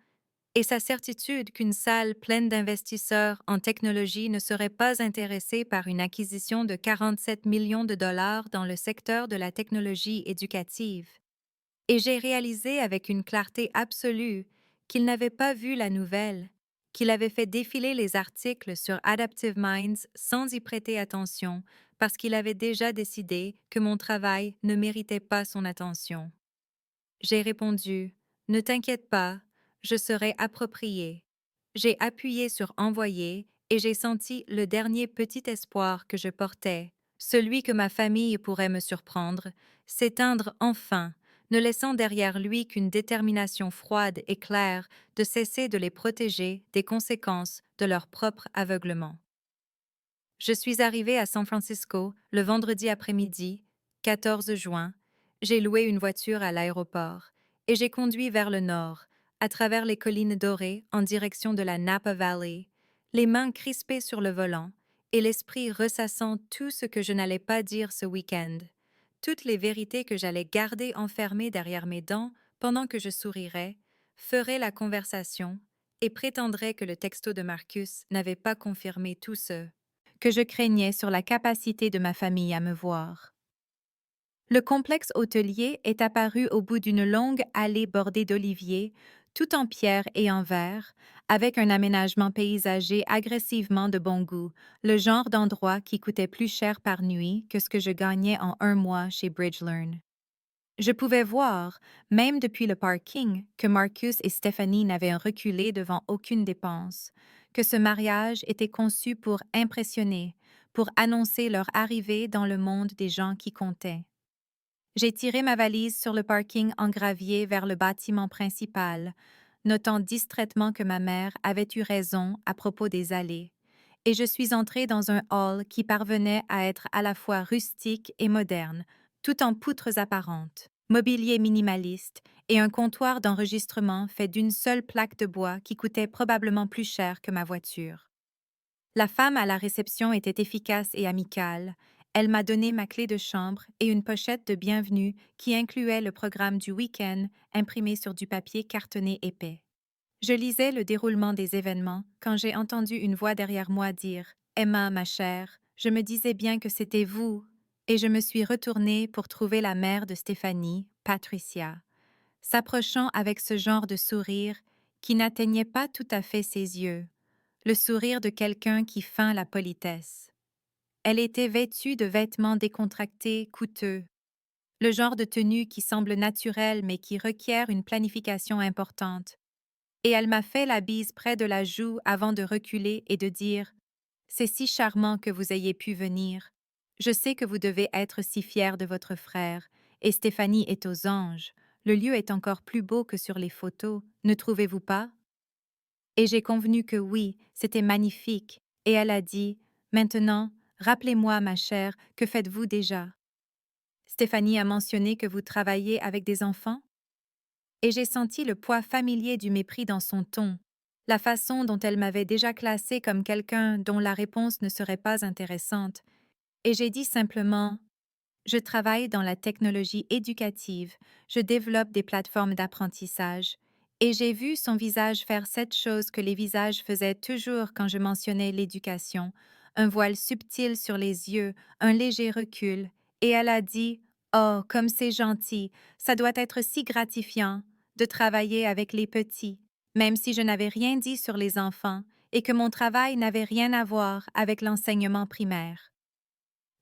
et sa certitude qu'une salle pleine d'investisseurs en technologie ne serait pas intéressée par une acquisition de 47 millions de dollars dans le secteur de la technologie éducative. Et j'ai réalisé avec une clarté absolue qu'il n'avait pas vu la nouvelle, qu'il avait fait défiler les articles sur Adaptive Minds sans y prêter attention, parce qu'il avait déjà décidé que mon travail ne méritait pas son attention. J'ai répondu « Ne t'inquiète pas, je serai approprié ». J'ai appuyé sur « Envoyer » et j'ai senti le dernier petit espoir que je portais, celui que ma famille pourrait me surprendre, s'éteindre enfin, ne laissant derrière lui qu'une détermination froide et claire de cesser de les protéger des conséquences de leur propre aveuglement. Je suis arrivée à San Francisco le vendredi après-midi, 14 juin. J'ai loué une voiture à l'aéroport et j'ai conduit vers le nord, à travers les collines dorées en direction de la Napa Valley, les mains crispées sur le volant et l'esprit ressassant tout ce que je n'allais pas dire ce week-end, toutes les vérités que j'allais garder enfermées derrière mes dents pendant que je sourirais, ferais la conversation et prétendrais que le texto de Marcus n'avait pas confirmé tout ce que je craignais sur la capacité de ma famille à me voir. Le complexe hôtelier est apparu au bout d'une longue allée bordée d'oliviers, tout en pierre et en verre, avec un aménagement paysager agressivement de bon goût, le genre d'endroit qui coûtait plus cher par nuit que ce que je gagnais en un mois chez Bridgelearn. Je pouvais voir, même depuis le parking, que Marcus et Stephanie n'avaient reculé devant aucune dépense, que ce mariage était conçu pour impressionner, pour annoncer leur arrivée dans le monde des gens qui comptaient. J'ai tiré ma valise sur le parking en gravier vers le bâtiment principal, notant distraitement que ma mère avait eu raison à propos des allées, et je suis entrée dans un hall qui parvenait à être à la fois rustique et moderne, tout en poutres apparentes. mobilier minimaliste et un comptoir d'enregistrement fait d'une seule plaque de bois qui coûtait probablement plus cher que ma voiture. La femme à la réception était efficace et amicale. Elle m'a donné ma clé de chambre et une pochette de bienvenue qui incluait le programme du week-end imprimé sur du papier cartonné épais. Je lisais le déroulement des événements quand j'ai entendu une voix derrière moi dire « Emma, ma chère, je me disais bien que c'était vous », et je me suis retournée pour trouver la mère de Stéphanie, Patricia, s'approchant avec ce genre de sourire qui n'atteignait pas tout à fait ses yeux, le sourire de quelqu'un qui feint la politesse. Elle était vêtue de vêtements décontractés, coûteux, le genre de tenue qui semble naturelle mais qui requiert une planification importante. Et elle m'a fait la bise près de la joue avant de reculer et de dire « C'est si charmant que vous ayez pu venir. Je sais que vous devez être si fière de votre frère, et Stéphanie est aux anges. Le lieu est encore plus beau que sur les photos, ne trouvez-vous pas? » Et j'ai convenu que oui, c'était magnifique, et elle a dit « Maintenant, rappelez-moi, ma chère, que faites-vous déjà? » Stéphanie a mentionné que vous travaillez avec des enfants? Et j'ai senti le poids familier du mépris dans son ton, la façon dont elle m'avait déjà classée comme quelqu'un dont la réponse ne serait pas intéressante, et j'ai dit simplement « Je travaille dans la technologie éducative, je développe des plateformes d'apprentissage. » Et j'ai vu son visage faire cette chose que les visages faisaient toujours quand je mentionnais l'éducation, un voile subtil sur les yeux, un léger recul, et elle a dit « Oh, comme c'est gentil, ça doit être si gratifiant de travailler avec les petits, même si je n'avais rien dit sur les enfants et que mon travail n'avait rien à voir avec l'enseignement primaire. »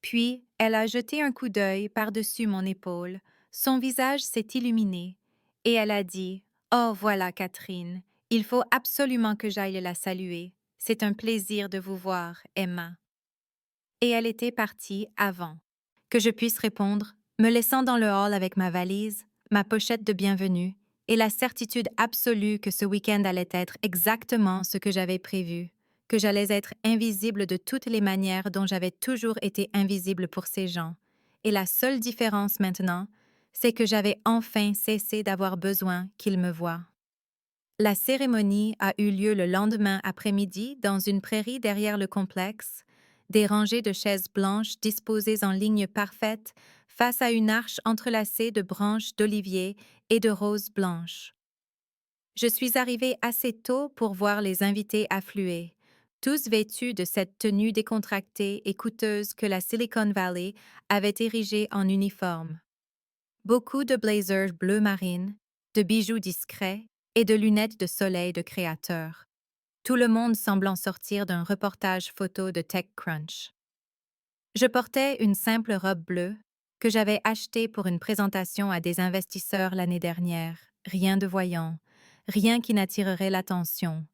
Puis, elle a jeté un coup d'œil par-dessus mon épaule. Son visage s'est illuminé, et elle a dit « Oh, voilà, Catherine, il faut absolument que j'aille la saluer. C'est un plaisir de vous voir, Emma. » Et elle était partie avant que je puisse répondre, me laissant dans le hall avec ma valise, ma pochette de bienvenue, et la certitude absolue que ce week-end allait être exactement ce que j'avais prévu, que j'allais être invisible de toutes les manières dont j'avais toujours été invisible pour ces gens. Et la seule différence maintenant, c'est que j'avais enfin cessé d'avoir besoin qu'ils me voient. La cérémonie a eu lieu le lendemain après-midi dans une prairie derrière le complexe, des rangées de chaises blanches disposées en ligne parfaite face à une arche entrelacée de branches d'olivier et de roses blanches. Je suis arrivée assez tôt pour voir les invités affluer, tous vêtus de cette tenue décontractée et coûteuse que la Silicon Valley avait érigée en uniforme. Beaucoup de blazers bleu marine, de bijoux discrets et de lunettes de soleil de créateur. Tout le monde semblant sortir d'un reportage photo de TechCrunch. Je portais une simple robe bleue que j'avais achetée pour une présentation à des investisseurs l'année dernière. Rien de voyant, rien qui n'attirerait l'attention.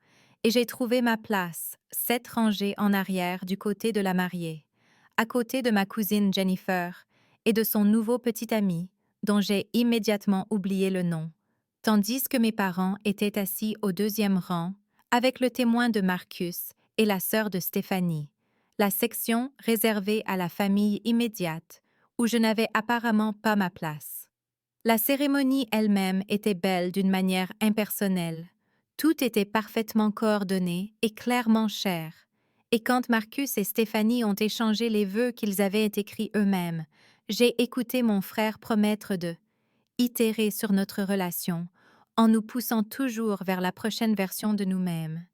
Et j'ai trouvé ma place, 7 rangées en arrière du côté de la mariée, à côté de ma cousine Jennifer et de son nouveau petit ami, dont j'ai immédiatement oublié le nom, tandis que mes parents étaient assis au 2e rang, avec le témoin de Marcus et la sœur de Stéphanie, la section réservée à la famille immédiate, où je n'avais apparemment pas ma place. La cérémonie elle-même était belle d'une manière impersonnelle. Tout était parfaitement coordonné et clairement cher. Et quand Marcus et Stéphanie ont échangé les vœux qu'ils avaient écrits eux-mêmes, j'ai écouté mon frère promettre de itérer sur notre relation, en nous poussant toujours vers la prochaine version de nous-mêmes.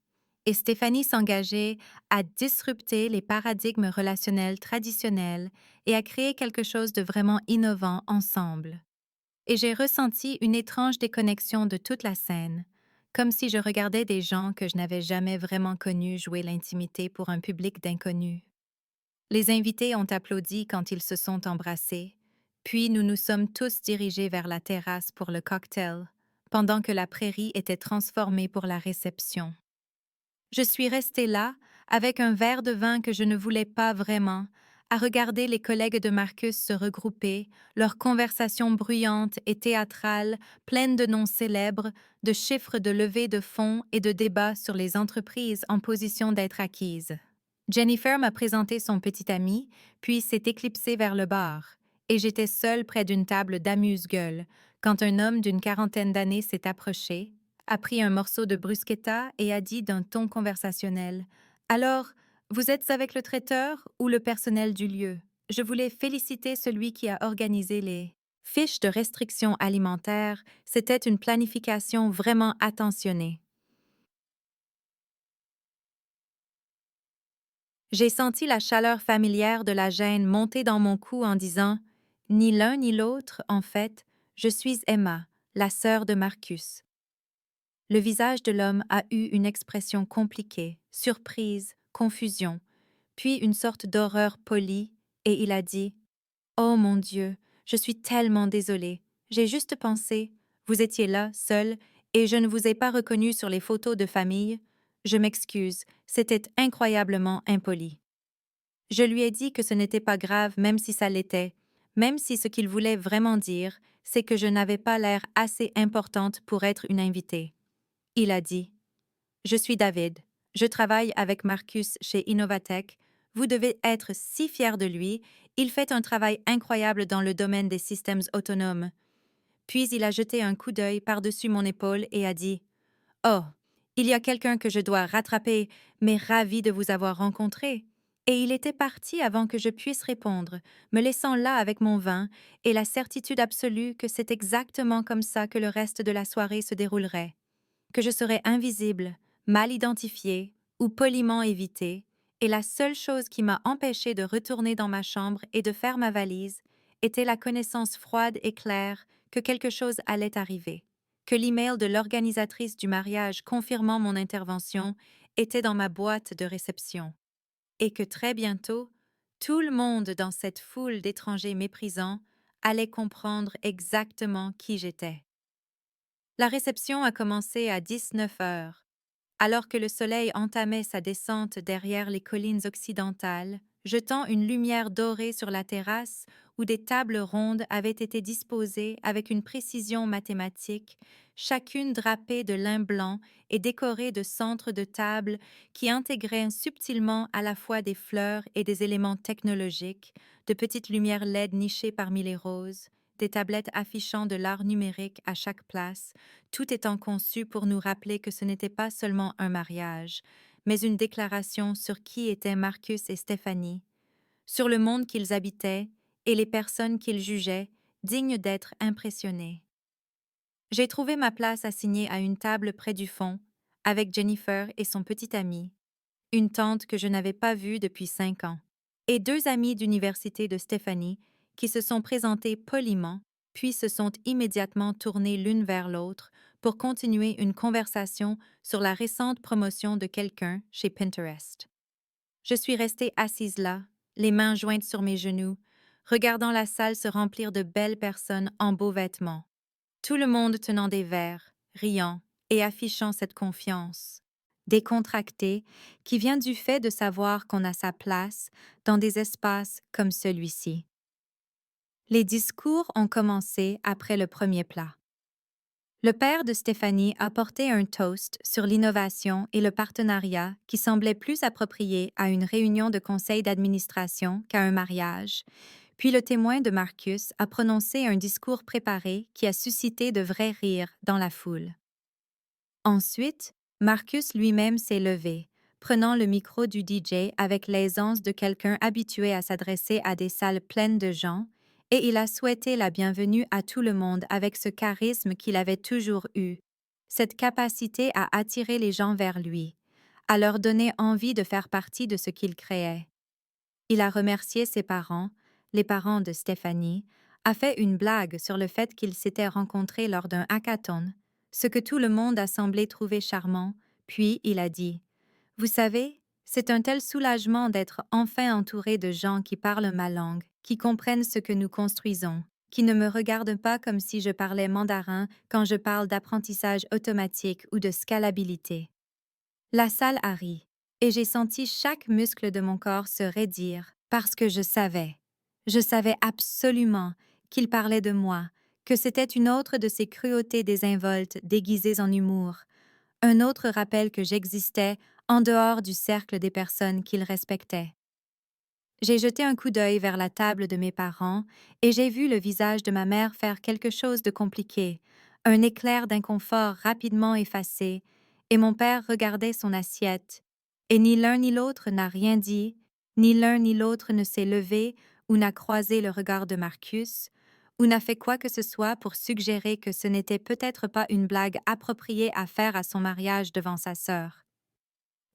Et Stéphanie s'engageait à disrupter les paradigmes relationnels traditionnels et à créer quelque chose de vraiment innovant ensemble. Et j'ai ressenti une étrange déconnexion de toute la scène, comme si je regardais des gens que je n'avais jamais vraiment connus jouer l'intimité pour un public d'inconnus. Les invités ont applaudi quand ils se sont embrassés, puis nous nous sommes tous dirigés vers la terrasse pour le cocktail, pendant que la prairie était transformée pour la réception. Je suis restée là, avec un verre de vin que je ne voulais pas vraiment, à regarder les collègues de Marcus se regrouper, leurs conversations bruyantes et théâtrales, pleines de noms célèbres, de chiffres de levée de fonds et de débats sur les entreprises en position d'être acquises. Jennifer m'a présenté son petit ami, puis s'est éclipsée vers le bar, et j'étais seule près d'une table d'amuse-gueules quand un homme d'une quarantaine d'années s'est approché, a pris un morceau de bruschetta et a dit d'un ton conversationnel: Alors, vous êtes avec le traiteur ou le personnel du lieu? Je voulais féliciter celui qui a organisé les fiches de restriction alimentaire. C'était une planification vraiment attentionnée. J'ai senti la chaleur familière de la gêne monter dans mon cou en disant: Ni l'un ni l'autre, en fait, je suis Emma, la sœur de Marcus. Le visage de l'homme a eu une expression compliquée, surprise, confusion, puis une sorte d'horreur polie, et il a dit: Oh mon Dieu, je suis tellement désolé. J'ai juste pensé, vous étiez là, seul, et je ne vous ai pas reconnu sur les photos de famille. Je m'excuse, c'était incroyablement impoli. Je lui ai dit que ce n'était pas grave même si ça l'était, même si ce qu'il voulait vraiment dire, c'est que je n'avais pas l'air assez importante pour être une invitée. Il a dit: Je suis David. Je travaille avec Marcus chez Innovatech. Vous devez être si fier de lui. Il fait un travail incroyable dans le domaine des systèmes autonomes. Puis il a jeté un coup d'œil par-dessus mon épaule et a dit: Oh, il y a quelqu'un que je dois rattraper, mais ravi de vous avoir rencontré. Et il était parti avant que je puisse répondre, me laissant là avec mon vin et la certitude absolue que c'est exactement comme ça que le reste de la soirée se déroulerait, que je serais invisible, mal identifiée ou poliment évitée, et la seule chose qui m'a empêchée de retourner dans ma chambre et de faire ma valise était la connaissance froide et claire que quelque chose allait arriver, que l'email de l'organisatrice du mariage confirmant mon intervention était dans ma boîte de réception, et que très bientôt, tout le monde dans cette foule d'étrangers méprisants allait comprendre exactement qui j'étais. La réception a commencé à 19 heures. Alors que le soleil entamait sa descente derrière les collines occidentales, jetant une lumière dorée sur la terrasse où des tables rondes avaient été disposées avec une précision mathématique, chacune drapée de lin blanc et décorée de centres de table qui intégraient subtilement à la fois des fleurs et des éléments technologiques, de petites lumières LED nichées parmi les roses, des tablettes affichant de l'art numérique à chaque place, tout étant conçu pour nous rappeler que ce n'était pas seulement un mariage, mais une déclaration sur qui étaient Marcus et Stéphanie, sur le monde qu'ils habitaient et les personnes qu'ils jugeaient dignes d'être impressionnées. J'ai trouvé ma place assignée à une table près du fond, avec Jennifer et son petit ami, une tante que je n'avais pas vue depuis 5 ans, et 2 amis d'université de Stéphanie qui se sont présentés poliment, puis se sont immédiatement tournés l'une vers l'autre pour continuer une conversation sur la récente promotion de quelqu'un chez Pinterest. Je suis restée assise là, les mains jointes sur mes genoux, regardant la salle se remplir de belles personnes en beaux vêtements, tout le monde tenant des verres, riant et affichant cette confiance décontractée qui vient du fait de savoir qu'on a sa place dans des espaces comme celui-ci. Les discours ont commencé après le premier plat. Le père de Stéphanie a porté un toast sur l'innovation et le partenariat qui semblait plus approprié à une réunion de conseil d'administration qu'à un mariage, puis le témoin de Marcus a prononcé un discours préparé qui a suscité de vrais rires dans la foule. Ensuite, Marcus lui-même s'est levé, prenant le micro du DJ avec l'aisance de quelqu'un habitué à s'adresser à des salles pleines de gens, et il a souhaité la bienvenue à tout le monde avec ce charisme qu'il avait toujours eu, cette capacité à attirer les gens vers lui, à leur donner envie de faire partie de ce qu'il créait. Il a remercié ses parents, les parents de Stéphanie, a fait une blague sur le fait qu'ils s'étaient rencontrés lors d'un hackathon, ce que tout le monde a semblé trouver charmant, puis il a dit: Vous savez, c'est un tel soulagement d'être enfin entouré de gens qui parlent ma langue, qui comprennent ce que nous construisons, qui ne me regardent pas comme si je parlais mandarin quand je parle d'apprentissage automatique ou de scalabilité. La salle a ri, et j'ai senti chaque muscle de mon corps se raidir parce que je savais absolument qu'il parlait de moi, que c'était une autre de ces cruautés désinvoltes déguisées en humour, un autre rappel que j'existais en dehors du cercle des personnes qu'il respectait. J'ai jeté un coup d'œil vers la table de mes parents et j'ai vu le visage de ma mère faire quelque chose de compliqué, un éclair d'inconfort rapidement effacé, et mon père regardait son assiette, et ni l'un ni l'autre n'a rien dit, ni l'un ni l'autre ne s'est levé ou n'a croisé le regard de Marcus, ou n'a fait quoi que ce soit pour suggérer que ce n'était peut-être pas une blague appropriée à faire à son mariage devant sa sœur.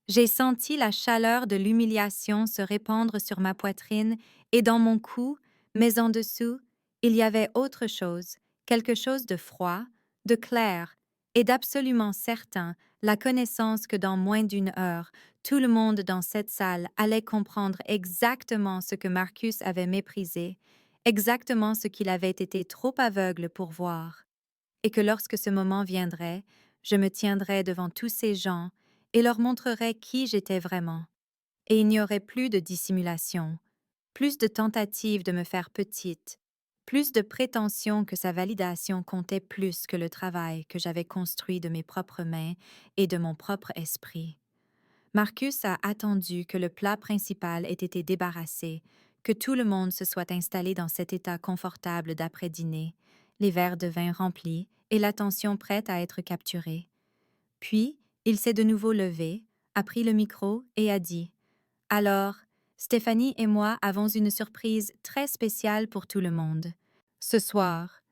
J'ai senti la chaleur de l'humiliation se répandre sur ma poitrine et dans mon cou, mais en dessous, il y avait autre chose, quelque chose de froid, de clair et d'absolument certain, la connaissance que dans moins d'une heure, tout le monde dans cette salle allait comprendre exactement ce que Marcus avait méprisé, exactement ce qu'il avait été trop aveugle pour voir, et que lorsque ce moment viendrait, je me tiendrais devant tous ces gens et leur montrerais qui j'étais vraiment. Et il n'y aurait plus de dissimulation, plus de tentatives de me faire petite, plus de prétention que sa validation comptait plus que le travail que j'avais construit de mes propres mains et de mon propre esprit. Marcus a attendu que le plat principal ait été débarrassé, que tout le monde se soit installé dans cet état confortable d'après-dîner, les verres de vin remplis et l'attention prête à être capturée. Puis, il s'est de nouveau levé, a pris le micro et a dit « Alors, Stéphanie et moi avons une surprise très spéciale pour tout le monde. Ce soir. »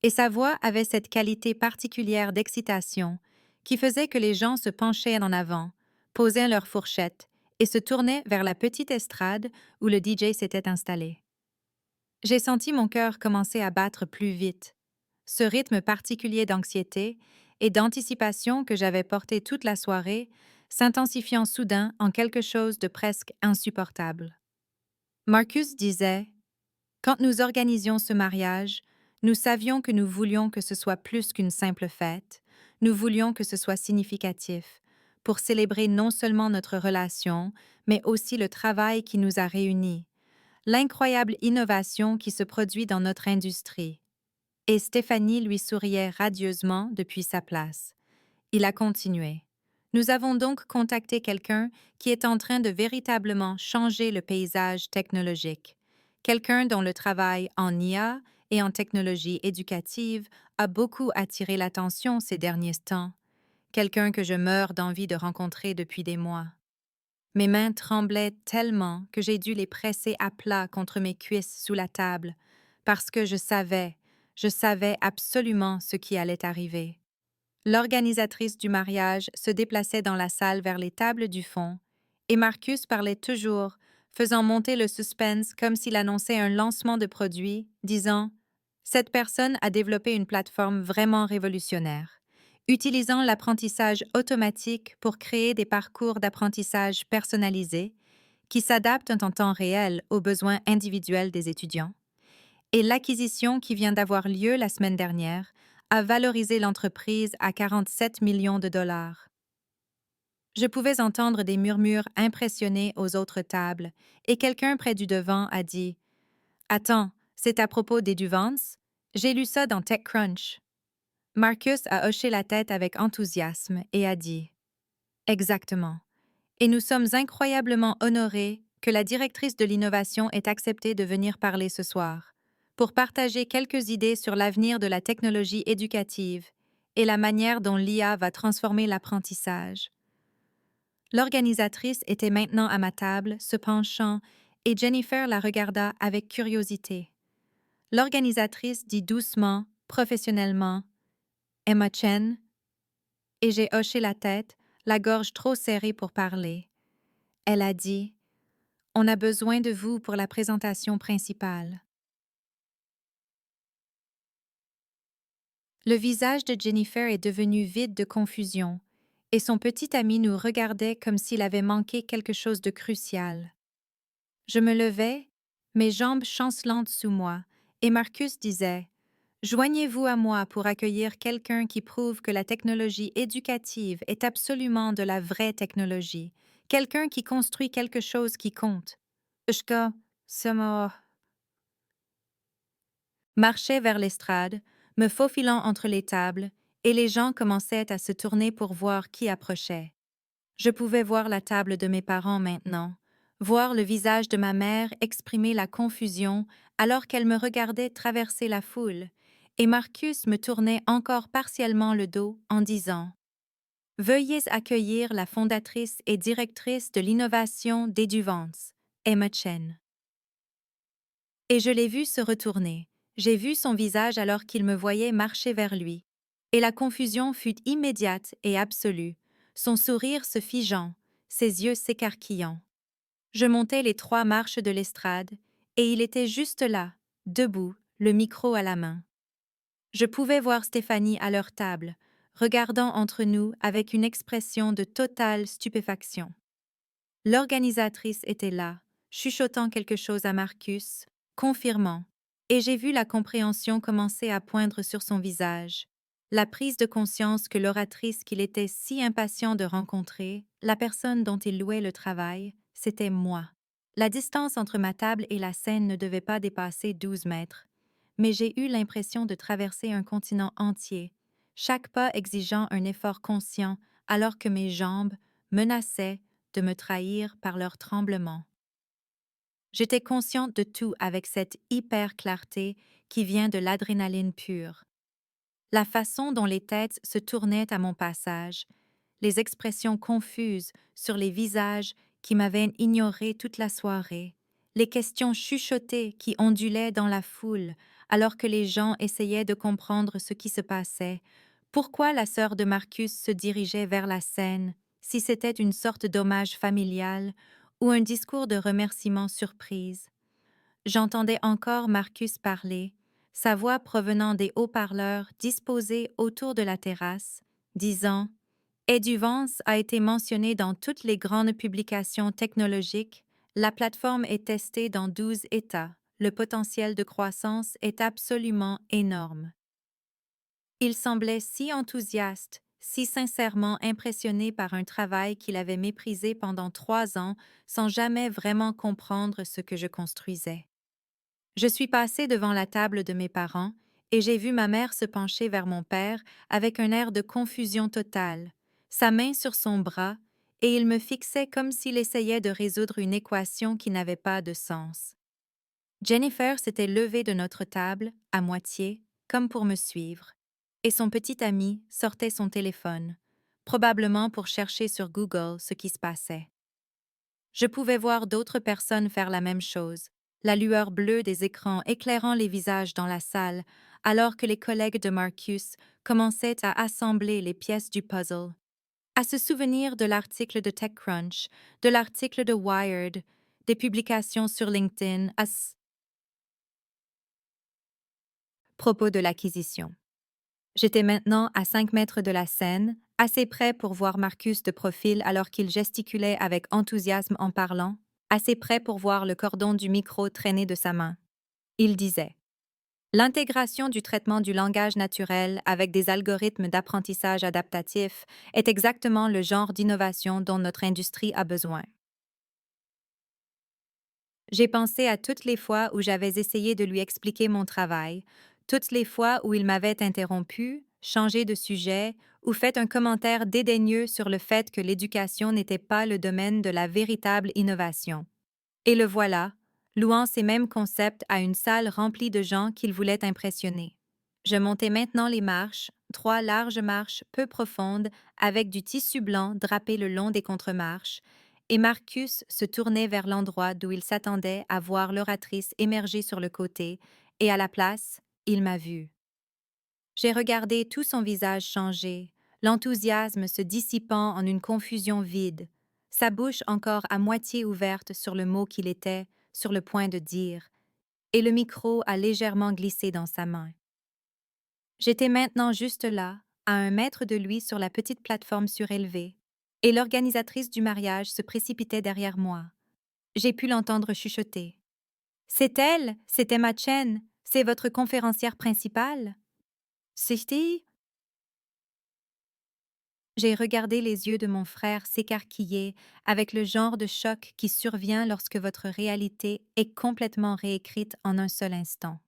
Et sa voix avait cette qualité particulière d'excitation qui faisait que les gens se penchaient en avant, posaient leurs fourchettes et se tournaient vers la petite estrade où le DJ s'était installé. J'ai senti mon cœur commencer à battre plus vite. Ce rythme particulier d'anxiété et d'anticipation que j'avais porté toute la soirée s'intensifiant soudain en quelque chose de presque insupportable. Marcus disait « Quand nous organisions ce mariage, nous savions que nous voulions que ce soit plus qu'une simple fête, nous voulions que ce soit significatif, pour célébrer non seulement notre relation, mais aussi le travail qui nous a réunis, l'incroyable innovation qui se produit dans notre industrie. » Et Stéphanie lui souriait radieusement depuis sa place. Il a continué. Nous avons donc contacté quelqu'un qui est en train de véritablement changer le paysage technologique. Quelqu'un dont le travail en IA et en technologie éducative a beaucoup attiré l'attention ces derniers temps. Quelqu'un que je meurs d'envie de rencontrer depuis des mois. Mes mains tremblaient tellement que j'ai dû les presser à plat contre mes cuisses sous la table, parce que je savais absolument ce qui allait arriver. L'organisatrice du mariage se déplaçait dans la salle vers les tables du fond, et Marcus parlait toujours, faisant monter le suspense comme s'il annonçait un lancement de produit, disant « Cette personne a développé une plateforme vraiment révolutionnaire, utilisant l'apprentissage automatique pour créer des parcours d'apprentissage personnalisés qui s'adaptent en temps réel aux besoins individuels des étudiants. Et l'acquisition qui vient d'avoir lieu la semaine dernière a valorisé l'entreprise à 47 millions de dollars. » Je pouvais entendre des murmures impressionnés aux autres tables, et quelqu'un près du devant a dit « Attends, c'est à propos d'Eduvance? J'ai lu ça dans TechCrunch. » Marcus a hoché la tête avec enthousiasme et a dit « Exactement. Et nous sommes incroyablement honorés que la directrice de l'innovation ait accepté de venir parler ce soir, pour partager quelques idées sur l'avenir de la technologie éducative et la manière dont l'IA va transformer l'apprentissage. » L'organisatrice était maintenant à ma table, se penchant, et Jennifer la regarda avec curiosité. L'organisatrice dit doucement, professionnellement, « Emma Chen ?» Et j'ai hoché la tête, la gorge trop serrée pour parler. Elle a dit « On a besoin de vous pour la présentation principale. » Le visage de Jennifer est devenu vide de confusion, et son petit ami nous regardait comme s'il avait manqué quelque chose de crucial. Je me levai, mes jambes chancelantes sous moi, et Marcus disait « Joignez-vous à moi pour accueillir quelqu'un qui prouve que la technologie éducative est absolument de la vraie technologie, quelqu'un qui construit quelque chose qui compte. » Ushka, Samo marchait vers l'estrade, me faufilant entre les tables, et les gens commençaient à se tourner pour voir qui approchait. Je pouvais voir la table de mes parents maintenant, Voir le visage de ma mère exprimer la confusion alors qu'elle me regardait traverser la foule, et Marcus me tournait encore partiellement le dos en disant: Veuillez accueillir la fondatrice et directrice de l'innovation d'Eduvance, Emma Chen. Et je l'ai vu se retourner. J'ai vu son visage alors qu'il me voyait marcher vers lui. Et la confusion fut immédiate et absolue, son sourire se figeant, ses yeux s'écarquillant. Je montais les 3 marches de l'estrade, et il était juste là, debout, le micro à la main. Je pouvais voir Stéphanie à leur table, regardant entre nous avec une expression de totale stupéfaction. L'organisatrice était là, chuchotant quelque chose à Marcus, confirmant, et j'ai vu la compréhension commencer à poindre sur son visage, la prise de conscience que l'oratrice qu'il était si impatient de rencontrer, la personne dont il louait le travail, c'était moi. La distance entre ma table et la scène ne devait pas dépasser 12 mètres, mais j'ai eu l'impression de traverser un continent entier, chaque pas exigeant un effort conscient alors que mes jambes menaçaient de me trahir par leur tremblement. J'étais consciente de tout avec cette hyper-clarté qui vient de l'adrénaline pure. La façon dont les têtes se tournaient à mon passage, les expressions confuses sur les visages qui m'avaient ignoré toute la soirée, les questions chuchotées qui ondulaient dans la foule alors que les gens essayaient de comprendre ce qui se passait, pourquoi la sœur de Marcus se dirigeait vers la scène, si c'était une sorte d'hommage familial ou un discours de remerciement surprise. J'entendais encore Marcus parler, sa voix provenant des haut-parleurs disposés autour de la terrasse, disant: Eduvance a été mentionné dans toutes les grandes publications technologiques. La plateforme est testée dans 12 États. Le potentiel de croissance est absolument énorme. Il semblait si enthousiaste, si sincèrement impressionné par un travail qu'il avait méprisé pendant 3 ans sans jamais vraiment comprendre ce que je construisais. Je suis passée devant la table de mes parents et j'ai vu ma mère se pencher vers mon père avec un air de confusion totale, sa main sur son bras, et il me fixait comme s'il essayait de résoudre une équation qui n'avait pas de sens. Jennifer s'était levée de notre table, à moitié, comme pour me suivre, et son petit ami sortait son téléphone, probablement pour chercher sur Google ce qui se passait. Je pouvais voir d'autres personnes faire la même chose, la lueur bleue des écrans éclairant les visages dans la salle, alors que les collègues de Marcus commençaient à assembler les pièces du puzzle, à se souvenir de l'article de TechCrunch, de l'article de Wired, des publications sur LinkedIn à propos de l'acquisition. J'étais maintenant à 5 mètres de la scène, assez près pour voir Marcus de profil alors qu'il gesticulait avec enthousiasme en parlant, assez près pour voir le cordon du micro traîner de sa main. Il disait: L'intégration du traitement du langage naturel avec des algorithmes d'apprentissage adaptatif est exactement le genre d'innovation dont notre industrie a besoin. J'ai pensé à toutes les fois où j'avais essayé de lui expliquer mon travail, toutes les fois où il m'avait interrompu, changé de sujet ou fait un commentaire dédaigneux sur le fait que l'éducation n'était pas le domaine de la véritable innovation. Et le voilà, louant ces mêmes concepts à une salle remplie de gens qu'il voulait impressionner. Je montais maintenant les marches, 3 larges marches peu profondes avec du tissu blanc drapé le long des contremarches, et Marcus se tournait vers l'endroit d'où il s'attendait à voir l'oratrice émerger sur le côté, et à la place, il m'a vu. J'ai regardé tout son visage changer, l'enthousiasme se dissipant en une confusion vide, sa bouche encore à moitié ouverte sur le mot qu'il était sur le point de dire, et le micro a légèrement glissé dans sa main. J'étais maintenant juste là, à 1 mètre de lui sur la petite plateforme surélevée, et l'organisatrice du mariage se précipitait derrière moi. J'ai pu l'entendre chuchoter. C'est elle, c'est Emma Chen, c'est votre conférencière principale. C'était. J'ai regardé les yeux de mon frère s'écarquiller avec le genre de choc qui survient lorsque votre réalité est complètement réécrite en un seul instant.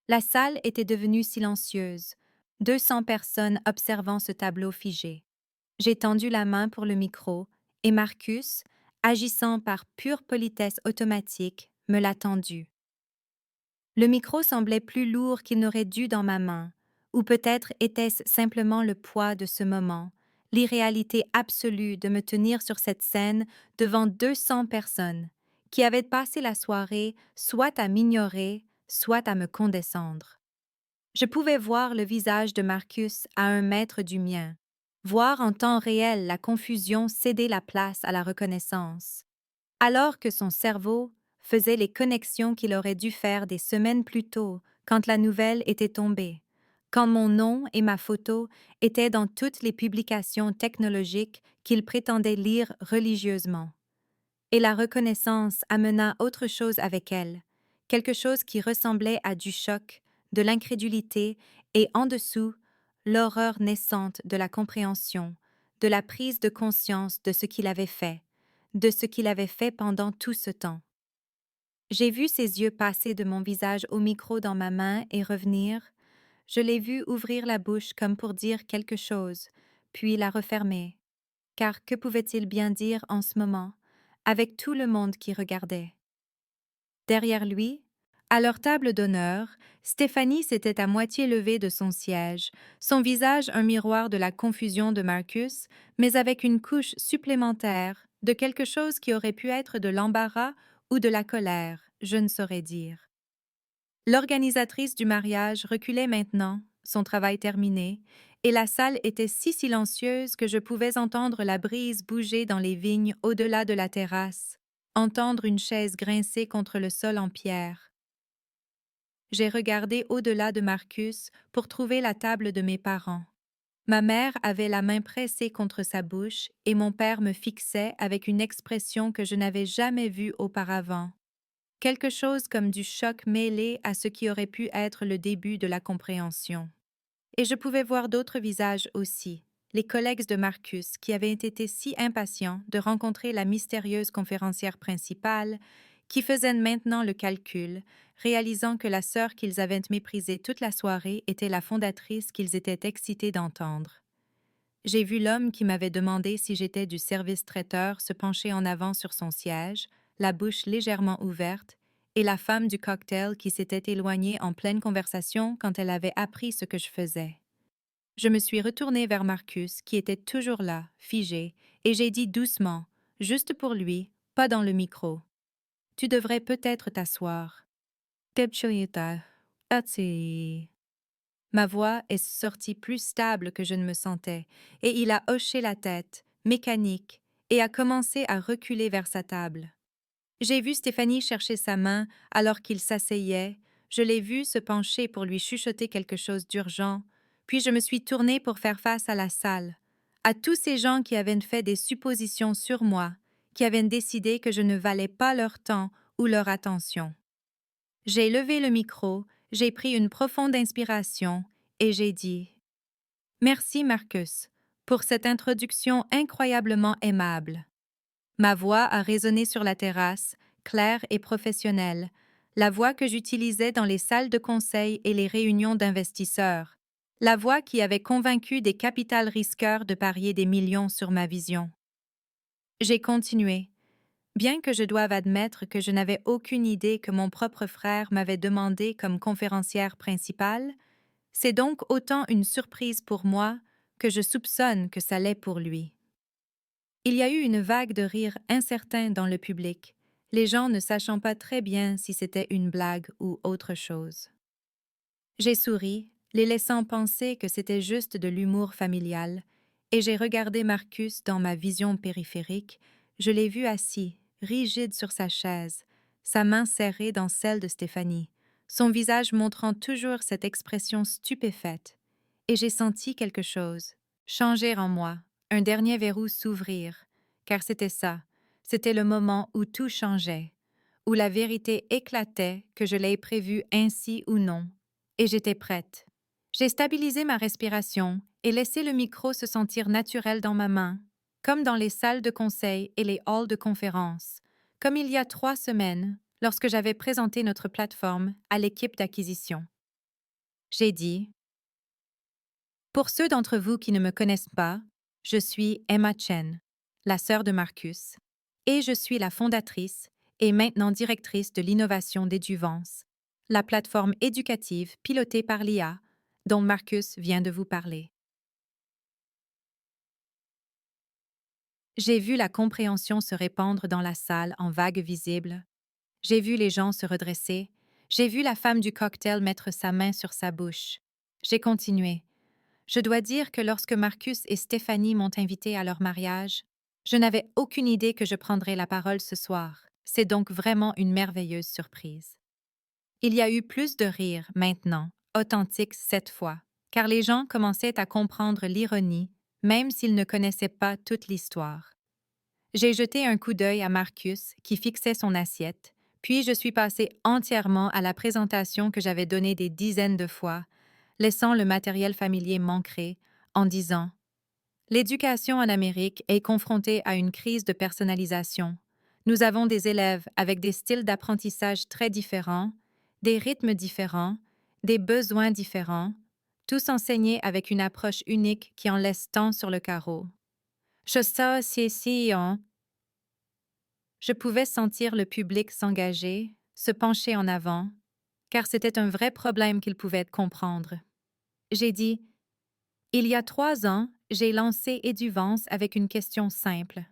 La salle était devenue silencieuse, 200 personnes observant ce tableau figé. J'ai tendu la main pour le micro, et Marcus, agissant par pure politesse automatique, me l'a tendu. Le micro semblait plus lourd qu'il n'aurait dû dans ma main, ou peut-être était-ce simplement le poids de ce moment, l'irréalité absolue de me tenir sur cette scène devant 200 personnes, qui avaient passé la soirée soit à m'ignorer, soit à me condescendre. Je pouvais voir le visage de Marcus à 1 mètre du mien, voir en temps réel la confusion céder la place à la reconnaissance, alors que son cerveau faisait les connexions qu'il aurait dû faire des semaines plus tôt quand la nouvelle était tombée, quand mon nom et ma photo étaient dans toutes les publications technologiques qu'il prétendait lire religieusement. Et la reconnaissance amena autre chose avec elle, quelque chose qui ressemblait à du choc, de l'incrédulité et en dessous, l'horreur naissante de la compréhension, de la prise de conscience de ce qu'il avait fait, de ce qu'il avait fait pendant tout ce temps. J'ai vu ses yeux passer de mon visage au micro dans ma main et revenir. Je l'ai vu ouvrir la bouche comme pour dire quelque chose, puis la refermer. Car que pouvait-il bien dire en ce moment, avec tout le monde qui regardait? Derrière lui, à leur table d'honneur, Stéphanie s'était à moitié levée de son siège, son visage un miroir de la confusion de Marcus, mais avec une couche supplémentaire de quelque chose qui aurait pu être de l'embarras ou de la colère, je ne saurais dire. L'organisatrice du mariage reculait maintenant, son travail terminé, et la salle était si silencieuse que je pouvais entendre la brise bouger dans les vignes au-delà de la terrasse, entendre une chaise grincer contre le sol en pierre. J'ai regardé au-delà de Marcus pour trouver la table de mes parents. Ma mère avait la main pressée contre sa bouche et mon père me fixait avec une expression que je n'avais jamais vue auparavant. Quelque chose comme du choc mêlé à ce qui aurait pu être le début de la compréhension. Et je pouvais voir d'autres visages aussi, les collègues de Marcus qui avaient été si impatients de rencontrer la mystérieuse conférencière principale, qui faisaient maintenant le calcul, réalisant que la sœur qu'ils avaient méprisée toute la soirée était la fondatrice qu'ils étaient excités d'entendre. J'ai vu l'homme qui m'avait demandé si j'étais du service traiteur se pencher en avant sur son siège, la bouche légèrement ouverte, et la femme du cocktail qui s'était éloignée en pleine conversation quand elle avait appris ce que je faisais. Je me suis retournée vers Marcus, qui était toujours là, figé, et j'ai dit doucement, juste pour lui, pas dans le micro. Tu devrais peut-être t'asseoir. Tebchoyeta, atsi. Ma voix est sortie plus stable que je ne me sentais, et il a hoché la tête, mécanique, et a commencé à reculer vers sa table. J'ai vu Stéphanie chercher sa main alors qu'il s'asseyait, je l'ai vu se pencher pour lui chuchoter quelque chose d'urgent, puis je me suis tournée pour faire face à la salle, à tous ces gens qui avaient fait des suppositions sur moi, qui avaient décidé que je ne valais pas leur temps ou leur attention. J'ai levé le micro, j'ai pris une profonde inspiration et j'ai dit « Merci Marcus pour cette introduction incroyablement aimable. » Ma voix a résonné sur la terrasse, claire et professionnelle, la voix que j'utilisais dans les salles de conseil et les réunions d'investisseurs, la voix qui avait convaincu des capital risqueurs de parier des millions sur ma vision. J'ai continué. Bien que je doive admettre que je n'avais aucune idée que mon propre frère m'avait demandé comme conférencière principale, c'est donc autant une surprise pour moi que je soupçonne que ça l'est pour lui. Il y a eu une vague de rire incertain dans le public, les gens ne sachant pas très bien si c'était une blague ou autre chose. J'ai souri, les laissant penser que c'était juste de l'humour familial, et j'ai regardé Marcus dans ma vision périphérique, je l'ai vu assis, rigide sur sa chaise, sa main serrée dans celle de Stéphanie, son visage montrant toujours cette expression stupéfaite, et j'ai senti quelque chose, changer en moi, un dernier verrou s'ouvrir, car c'était ça, c'était le moment où tout changeait, où la vérité éclatait, que je l'ai prévu ainsi ou non, et j'étais prête. J'ai stabilisé ma respiration et laissé le micro se sentir naturel dans ma main, comme dans les salles de conseil et les halls de conférence, comme il y a 3 semaines, lorsque j'avais présenté notre plateforme à l'équipe d'acquisition. J'ai dit « Pour ceux d'entre vous qui ne me connaissent pas, je suis Emma Chen, la sœur de Marcus, et je suis la fondatrice et maintenant directrice de l'innovation d'Eduvance, la plateforme éducative pilotée par l'IA dont Marcus vient de vous parler. J'ai vu la compréhension se répandre dans la salle en vagues visibles. J'ai vu les gens se redresser. J'ai vu la femme du cocktail mettre sa main sur sa bouche. J'ai continué. Je dois dire que lorsque Marcus et Stéphanie m'ont invité à leur mariage, je n'avais aucune idée que je prendrais la parole ce soir. C'est donc vraiment une merveilleuse surprise. Il y a eu plus de rire maintenant, authentique cette fois, car les gens commençaient à comprendre l'ironie, même s'ils ne connaissaient pas toute l'histoire. J'ai jeté un coup d'œil à Marcus, qui fixait son assiette, puis je suis passée entièrement à la présentation que j'avais donnée des dizaines de fois, laissant le matériel familier manquer, en disant « L'éducation en Amérique est confrontée à une crise de personnalisation. Nous avons des élèves avec des styles d'apprentissage très différents, des rythmes différents, des besoins différents, tous enseignés avec une approche unique qui en laisse tant sur le carreau. Je sais si on... » Je pouvais sentir le public s'engager, se pencher en avant, car c'était un vrai problème qu'ils pouvaient comprendre. J'ai dit « Il y a 3 ans, j'ai lancé Eduvance avec une question simple.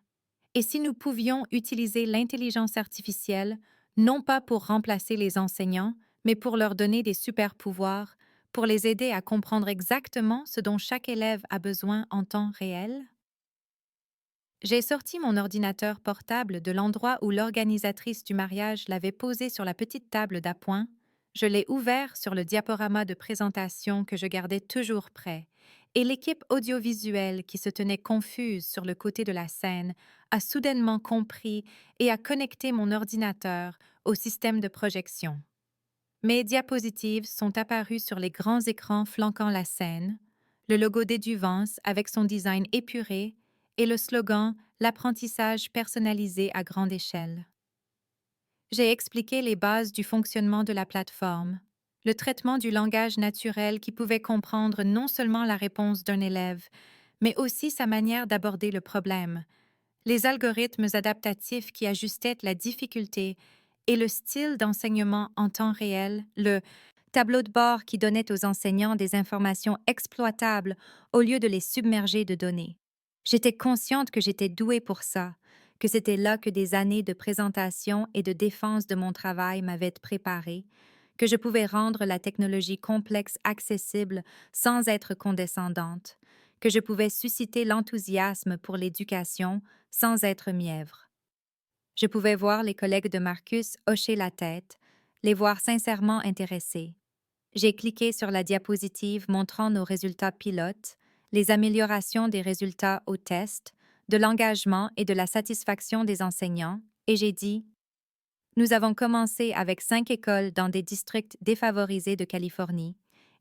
Et si nous pouvions utiliser l'intelligence artificielle, non pas pour remplacer les enseignants, mais pour leur donner des super-pouvoirs, pour les aider à comprendre exactement ce dont chaque élève a besoin en temps réel? » J'ai sorti mon ordinateur portable de l'endroit où l'organisatrice du mariage l'avait posé sur la petite table d'appoint. Je l'ai ouvert sur le diaporama de présentation que je gardais toujours prêt, et l'équipe audiovisuelle qui se tenait confuse sur le côté de la scène a soudainement compris et a connecté mon ordinateur au système de projection. Mes diapositives sont apparues sur les grands écrans flanquant la scène, le logo d'Eduvance avec son design épuré et le slogan « L'apprentissage personnalisé à grande échelle ». J'ai expliqué les bases du fonctionnement de la plateforme, le traitement du langage naturel qui pouvait comprendre non seulement la réponse d'un élève, mais aussi sa manière d'aborder le problème, les algorithmes adaptatifs qui ajustaient la difficulté et le style d'enseignement en temps réel, le tableau de bord qui donnait aux enseignants des informations exploitables au lieu de les submerger de données. J'étais consciente que j'étais douée pour ça, que c'était là que des années de présentation et de défense de mon travail m'avaient préparée, que je pouvais rendre la technologie complexe accessible sans être condescendante, que je pouvais susciter l'enthousiasme pour l'éducation sans être mièvre. Je pouvais voir les collègues de Marcus hocher la tête, les voir sincèrement intéressés. J'ai cliqué sur la diapositive montrant nos résultats pilotes, les améliorations des résultats au test, de l'engagement et de la satisfaction des enseignants, et j'ai dit « Nous avons commencé avec 5 écoles dans des districts défavorisés de Californie,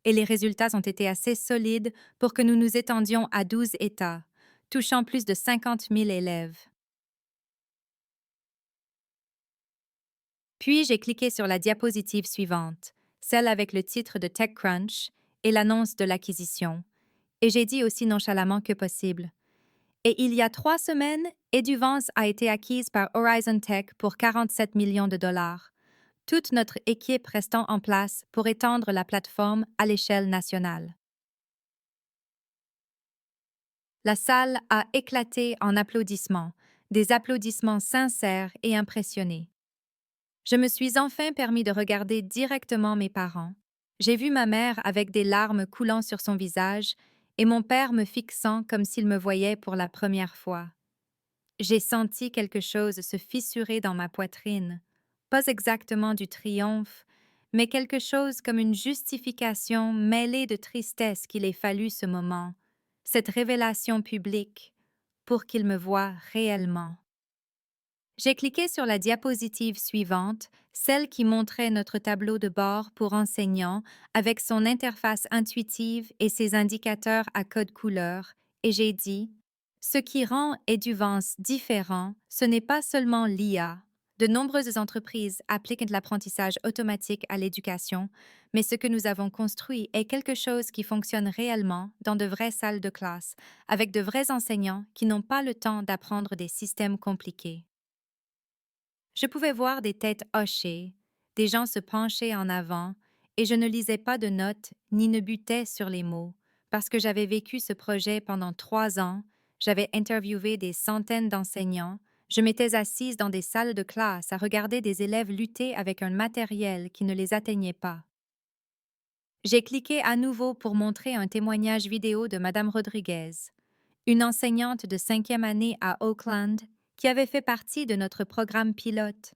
et les résultats ont été assez solides pour que nous nous étendions à 12 États, touchant plus de 50 000 élèves. » Puis j'ai cliqué sur la diapositive suivante, celle avec le titre de TechCrunch et l'annonce de l'acquisition, et j'ai dit aussi nonchalamment que possible. Et il y a 3 semaines, Eduvance a été acquise par Horizon Tech pour 47 millions de dollars, toute notre équipe restant en place pour étendre la plateforme à l'échelle nationale. La salle a éclaté en applaudissements, des applaudissements sincères et impressionnés. Je me suis enfin permis de regarder directement mes parents. J'ai vu ma mère avec des larmes coulant sur son visage et mon père me fixant comme s'il me voyait pour la première fois. J'ai senti quelque chose se fissurer dans ma poitrine, pas exactement du triomphe, mais quelque chose comme une justification mêlée de tristesse qu'il ait fallu ce moment, cette révélation publique, pour qu'il me voie réellement. J'ai cliqué sur la diapositive suivante, celle qui montrait notre tableau de bord pour enseignants avec son interface intuitive et ses indicateurs à code couleur, et j'ai dit « Ce qui rend Eduvance différent, ce n'est pas seulement l'IA. De nombreuses entreprises appliquent l'apprentissage automatique à l'éducation, mais ce que nous avons construit est quelque chose qui fonctionne réellement dans de vraies salles de classe, avec de vrais enseignants qui n'ont pas le temps d'apprendre des systèmes compliqués. » Je pouvais voir des têtes hochées, des gens se pencher en avant, et je ne lisais pas de notes ni ne butais sur les mots, parce que j'avais vécu ce projet pendant 3 ans, j'avais interviewé des centaines d'enseignants, je m'étais assise dans des salles de classe à regarder des élèves lutter avec un matériel qui ne les atteignait pas. J'ai cliqué à nouveau pour montrer un témoignage vidéo de Madame Rodriguez, une enseignante de 5e année à Oakland qui avait fait partie de notre programme pilote.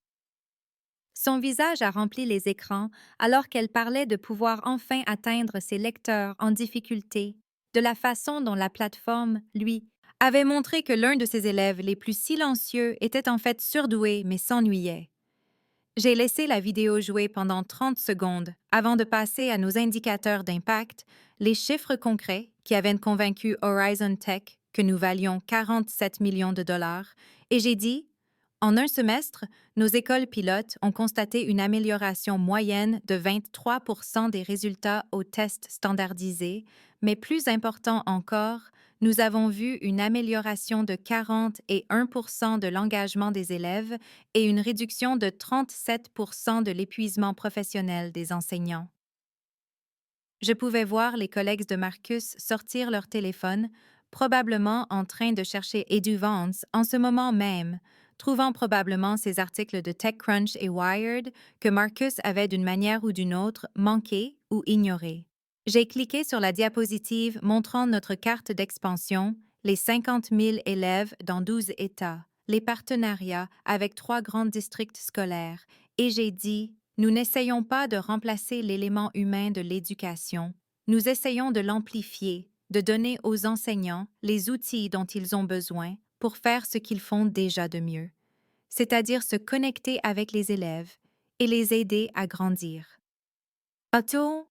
Son visage a rempli les écrans alors qu'elle parlait de pouvoir enfin atteindre ses lecteurs en difficulté, de la façon dont la plateforme, lui, avait montré que l'un de ses élèves les plus silencieux était en fait surdoué mais s'ennuyait. J'ai laissé la vidéo jouer pendant 30 secondes avant de passer à nos indicateurs d'impact, les chiffres concrets qui avaient convaincu Horizon Tech que nous valions 47 millions de dollars, et j'ai dit, en un semestre, nos écoles pilotes ont constaté une amélioration moyenne de 23% des résultats aux tests standardisés, mais plus important encore, nous avons vu une amélioration de 41% de l'engagement des élèves et une réduction de 37% de l'épuisement professionnel des enseignants. Je pouvais voir les collègues de Marcus sortir leur téléphone, probablement en train de chercher EduVance en ce moment même, trouvant probablement ces articles de TechCrunch et Wired que Marcus avait d'une manière ou d'une autre manqués ou ignorés. J'ai cliqué sur la diapositive montrant notre carte d'expansion, les 50 000 élèves dans 12 États, les partenariats avec 3 grands districts scolaires, et j'ai dit, nous n'essayons pas de remplacer l'élément humain de l'éducation, nous essayons de l'amplifier, de donner aux enseignants les outils dont ils ont besoin pour faire ce qu'ils font déjà de mieux, c'est-à-dire se connecter avec les élèves et les aider à grandir. Otto,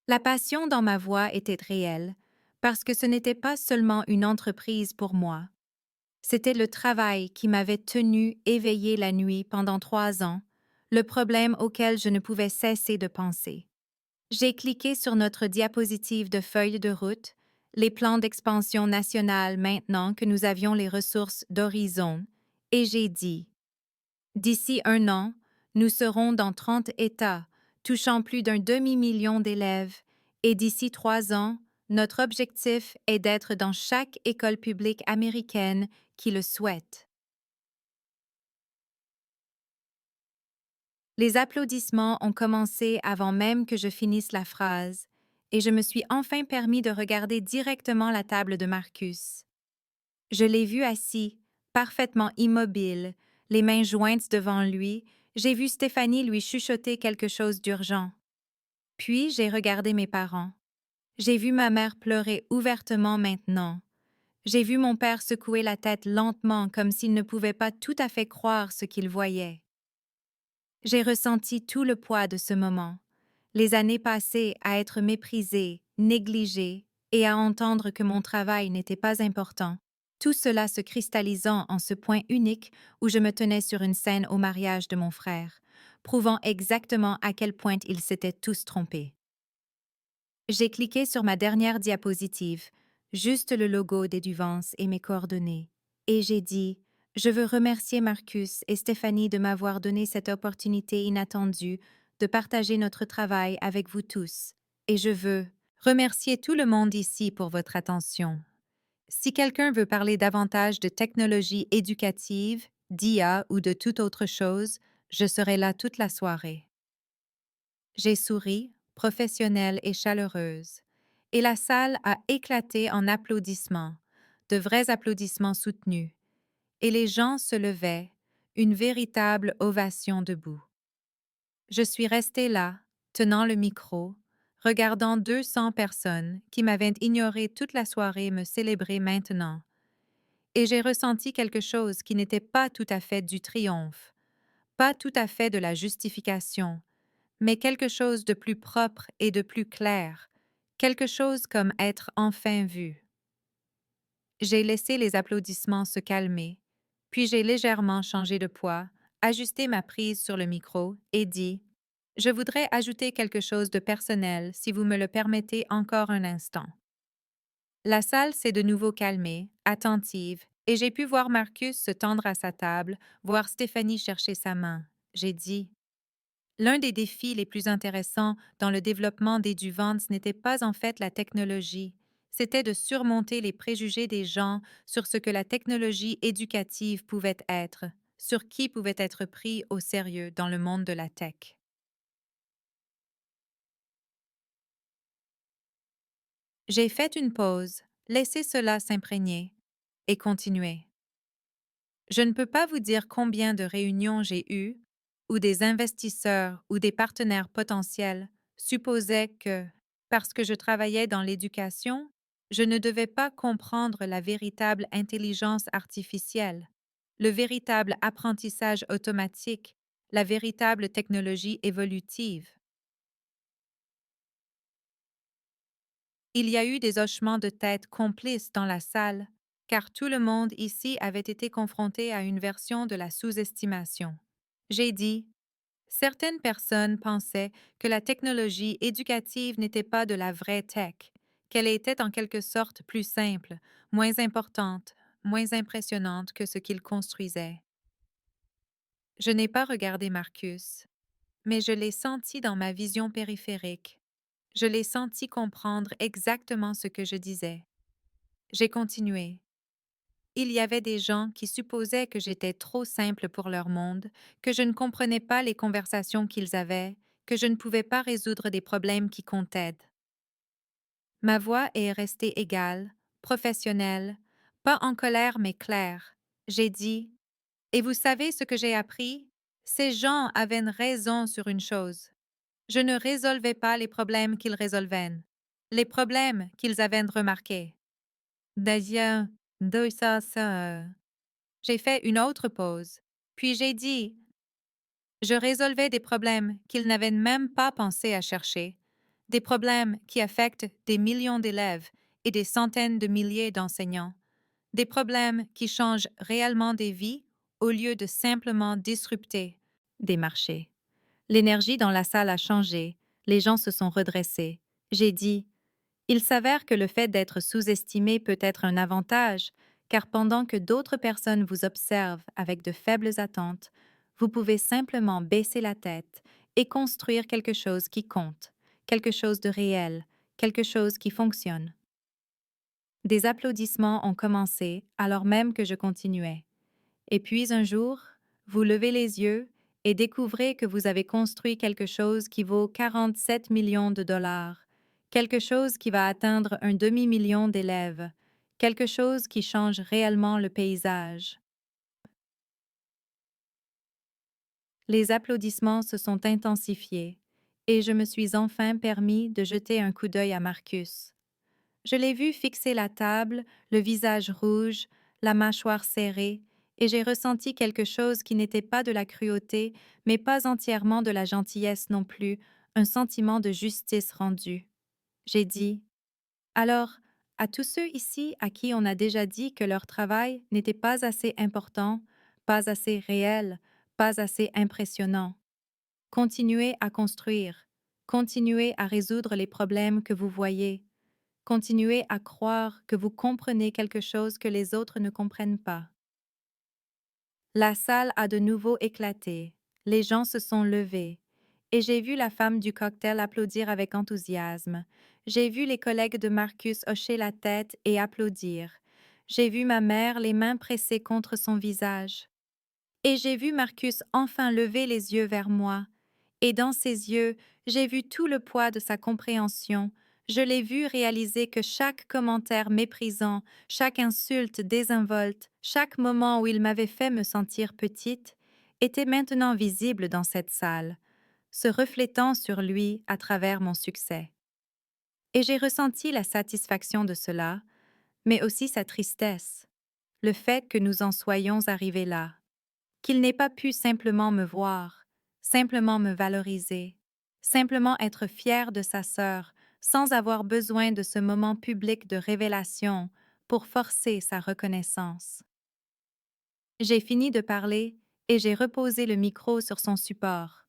la passion dans ma voix était réelle, parce que ce n'était pas seulement une entreprise pour moi. C'était le travail qui m'avait tenu éveillée la nuit pendant 3 ans, le problème auquel je ne pouvais cesser de penser. J'ai cliqué sur notre diapositive de feuille de route, les plans d'expansion nationale maintenant que nous avions les ressources d'Horizon, et j'ai dit, d'ici 1 an, nous serons dans 30 États, touchant plus d'un demi-million d'élèves, et d'ici 3 ans, notre objectif est d'être dans chaque école publique américaine qui le souhaite. Les applaudissements ont commencé avant même que je finisse la phrase, et je me suis enfin permis de regarder directement la table de Marcus. Je l'ai vu assis, parfaitement immobile, les mains jointes devant lui. J'ai vu Stéphanie lui chuchoter quelque chose d'urgent. Puis j'ai regardé mes parents. J'ai vu ma mère pleurer ouvertement maintenant. J'ai vu mon père secouer la tête lentement comme s'il ne pouvait pas tout à fait croire ce qu'il voyait. J'ai ressenti tout le poids de ce moment, les années passées à être méprisée, négligée et à entendre que mon travail n'était pas important. Tout cela se cristallisant en ce point unique où je me tenais sur une scène au mariage de mon frère, prouvant exactement à quel point ils s'étaient tous trompés. J'ai cliqué sur ma dernière diapositive, juste le logo d'Eduvance et mes coordonnées, et j'ai dit « Je veux remercier Marcus et Stéphanie de m'avoir donné cette opportunité inattendue de partager notre travail avec vous tous, et je veux remercier tout le monde ici pour votre attention. » Si quelqu'un veut parler davantage de technologie éducative, d'IA ou de toute autre chose, je serai là toute la soirée. J'ai souri, professionnelle et chaleureuse, et la salle a éclaté en applaudissements, de vrais applaudissements soutenus, et les gens se levaient, une véritable ovation debout. Je suis restée là, tenant le micro, regardant 200 personnes qui m'avaient ignoré toute la soirée me célébrer maintenant, et j'ai ressenti quelque chose qui n'était pas tout à fait du triomphe, pas tout à fait de la justification, mais quelque chose de plus propre et de plus clair, quelque chose comme être enfin vu. J'ai laissé les applaudissements se calmer, puis j'ai légèrement changé de poids, ajusté ma prise sur le micro et dit « Je voudrais ajouter quelque chose de personnel si vous me le permettez encore un instant. » La salle s'est de nouveau calmée, attentive, Et j'ai pu voir Marcus se tendre à sa table, voir Stéphanie chercher sa main. J'ai dit, l'un des défis les plus intéressants dans le développement d'Eduvance n'était pas en fait la technologie, c'était de surmonter les préjugés des gens sur ce que la technologie éducative pouvait être, sur qui pouvait être pris au sérieux dans le monde de la tech. J'ai fait une pause, laissé cela s'imprégner, et continué. Je ne peux pas vous dire combien de réunions j'ai eues où des investisseurs ou des partenaires potentiels supposaient que, parce que je travaillais dans l'éducation, je ne devais pas comprendre la véritable intelligence artificielle, le véritable apprentissage automatique, la véritable technologie évolutive. Il y a eu des hochements de tête complices dans la salle, car tout le monde ici avait été confronté à une version de la sous-estimation. J'ai dit, certaines personnes pensaient que la technologie éducative n'était pas de la vraie tech, qu'elle était en quelque sorte plus simple, moins importante, moins impressionnante que ce qu'ils construisaient. Je n'ai pas regardé Marcus, mais je l'ai senti dans ma vision périphérique. Je l'ai senti comprendre exactement ce que je disais. J'ai continué. Il y avait des gens qui supposaient que j'étais trop simple pour leur monde, que je ne comprenais pas les conversations qu'ils avaient, que je ne pouvais pas résoudre des problèmes qui comptaient. Ma voix est restée égale, professionnelle, pas en colère mais claire. J'ai dit, et vous savez ce que j'ai appris? Ces gens avaient une raison sur une chose. Je ne résolvais pas les problèmes qu'ils résolvaient, les problèmes qu'ils avaient remarqués. D'ailleurs, j'ai fait une autre pause, puis j'ai dit, je résolvais des problèmes qu'ils n'avaient même pas pensé à chercher, des problèmes qui affectent des millions d'élèves et des centaines de milliers d'enseignants, des problèmes qui changent réellement des vies au lieu de simplement disrupter des marchés. L'énergie dans la salle a changé, les gens se sont redressés. J'ai dit, il s'avère que le fait d'être sous-estimé peut être un avantage, car pendant que d'autres personnes vous observent avec de faibles attentes, vous pouvez simplement baisser la tête et construire quelque chose qui compte, quelque chose de réel, quelque chose qui fonctionne. Des applaudissements ont commencé alors même que je continuais. Et puis un jour, vous levez les yeux et découvrez que vous avez construit quelque chose qui vaut 47 millions de dollars, quelque chose qui va atteindre un demi-million d'élèves, quelque chose qui change réellement le paysage. Les applaudissements se sont intensifiés et je me suis enfin permis de jeter un coup d'œil à Marcus. Je l'ai vu fixer la table, le visage rouge, la mâchoire serrée, et j'ai ressenti quelque chose qui n'était pas de la cruauté, mais pas entièrement de la gentillesse non plus, un sentiment de justice rendue. J'ai dit, alors, à tous ceux ici à qui on a déjà dit que leur travail n'était pas assez important, pas assez réel, pas assez impressionnant, continuez à construire, continuez à résoudre les problèmes que vous voyez, continuez à croire que vous comprenez quelque chose que les autres ne comprennent pas. La salle a de nouveau éclaté, les gens se sont levés, et j'ai vu la femme du cocktail applaudir avec enthousiasme. J'ai vu les collègues de Marcus hocher la tête et applaudir. J'ai vu ma mère les mains pressées contre son visage. Et j'ai vu Marcus enfin lever les yeux vers moi, et dans ses yeux, j'ai vu tout le poids de sa compréhension. Je l'ai vu réaliser que chaque commentaire méprisant, chaque insulte désinvolte, chaque moment où il m'avait fait me sentir petite, était maintenant visible dans cette salle, se reflétant sur lui à travers mon succès. Et j'ai ressenti la satisfaction de cela, mais aussi sa tristesse, le fait que nous en soyons arrivés là, qu'il n'ait pas pu simplement me voir, simplement me valoriser, simplement être fier de sa sœur, sans avoir besoin de ce moment public de révélation pour forcer sa reconnaissance. J'ai fini de parler et j'ai reposé le micro sur son support.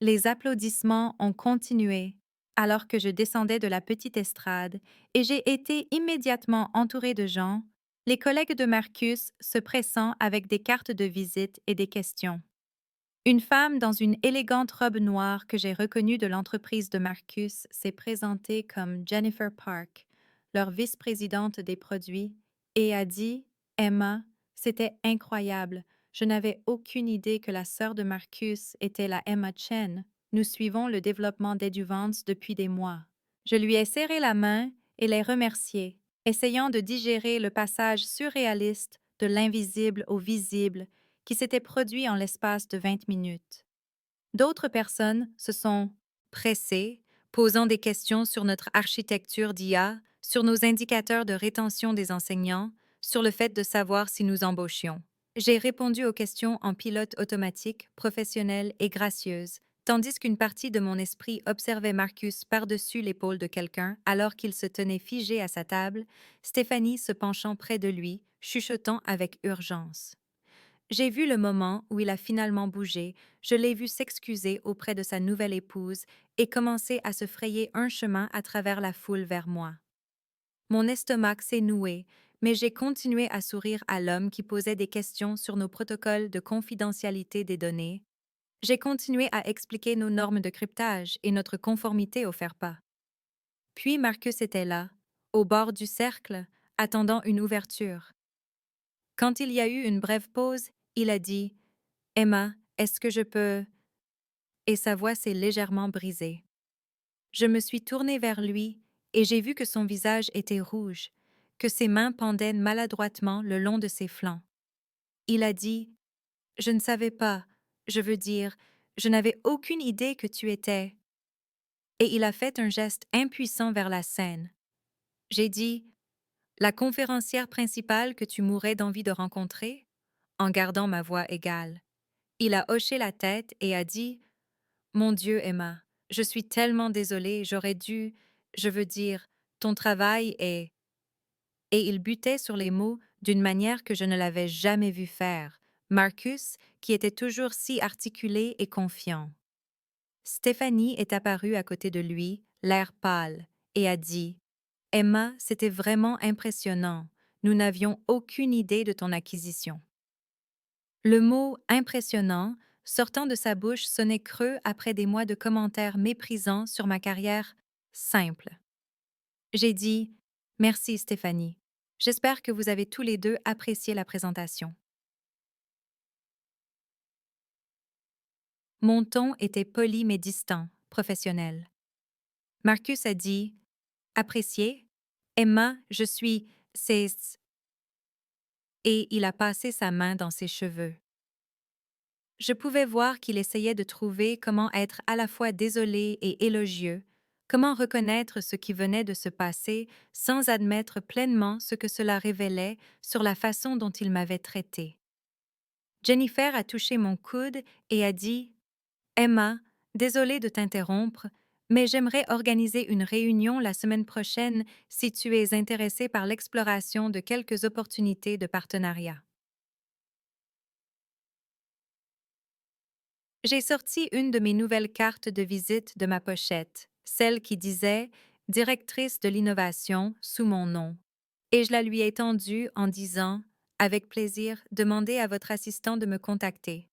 Les applaudissements ont continué alors que je descendais de la petite estrade et j'ai été immédiatement entourée de gens Les collègues de Marcus se pressant avec des cartes de visite et des questions. Une femme dans une élégante robe noire que j'ai reconnue de l'entreprise de Marcus s'est présentée comme Jennifer Park, leur vice-présidente des produits, et a dit: Emma, c'était incroyable. Je n'avais aucune idée que la sœur de Marcus était la Emma Chen. Nous suivons le développement d'Eduvance depuis des mois. Je lui ai serré la main et l'ai remerciée, essayant de digérer le passage surréaliste de l'invisible au visible qui s'était produit en l'espace de 20 minutes. D'autres personnes se sont pressées, posant des questions sur notre architecture d'IA, sur nos indicateurs de rétention des enseignants, sur le fait de savoir si nous embauchions. J'ai répondu aux questions en pilote automatique, professionnelle et gracieuse, tandis qu'une partie de mon esprit observait Marcus par-dessus l'épaule de quelqu'un alors qu'il se tenait figé à sa table, Stéphanie se penchant près de lui, chuchotant avec urgence. J'ai vu le moment où il a finalement bougé, je l'ai vu s'excuser auprès de sa nouvelle épouse et commencer à se frayer un chemin à travers la foule vers moi. Mon estomac s'est noué, mais j'ai continué à sourire à l'homme qui posait des questions sur nos protocoles de confidentialité des données. J'ai continué à expliquer nos normes de cryptage et notre conformité au FERPA. Puis Marcus était là, au bord du cercle, attendant une ouverture. Quand il y a eu une brève pause, il a dit: Emma, est-ce que je peux... Et sa voix s'est légèrement brisée. Je me suis tournée vers lui et j'ai vu que son visage était rouge, que ses mains pendaient maladroitement le long de ses flancs. Il a dit: Je ne savais pas, je veux dire, je n'avais aucune idée que tu étais. Et il a fait un geste impuissant vers la scène. J'ai dit: La conférencière principale que tu mourrais d'envie de rencontrer, en gardant ma voix égale. Il a hoché la tête et a dit: Mon Dieu, Emma, je suis tellement désolée, j'aurais dû, je veux dire, ton travail est... Et il butait sur les mots d'une manière que je ne l'avais jamais vu faire, Marcus, qui était toujours si articulé et confiant. Stéphanie est apparue à côté de lui, l'air pâle, et a dit: Emma, c'était vraiment impressionnant. Nous n'avions aucune idée de ton acquisition. Le mot impressionnant sortant de sa bouche sonnait creux après des mois de commentaires méprisants sur ma carrière simple. J'ai dit: Merci Stéphanie. J'espère que vous avez tous les deux apprécié la présentation. Mon ton était poli mais distant, professionnel. Marcus a dit: Apprécié? Emma, je suis... C'est... Et il a passé sa main dans ses cheveux. Je pouvais voir qu'il essayait de trouver comment être à la fois désolé et élogieux, comment reconnaître ce qui venait de se passer sans admettre pleinement ce que cela révélait sur la façon dont il m'avait traité. Jennifer a touché mon coude et a dit: Emma, désolée de t'interrompre, mais j'aimerais organiser une réunion la semaine prochaine si tu es intéressée par l'exploration de quelques opportunités de partenariat. J'ai sorti une de mes nouvelles cartes de visite de ma pochette, celle qui disait Directrice de l'innovation sous mon nom, et je la lui ai tendue en disant: Avec plaisir, demandez à votre assistant de me contacter.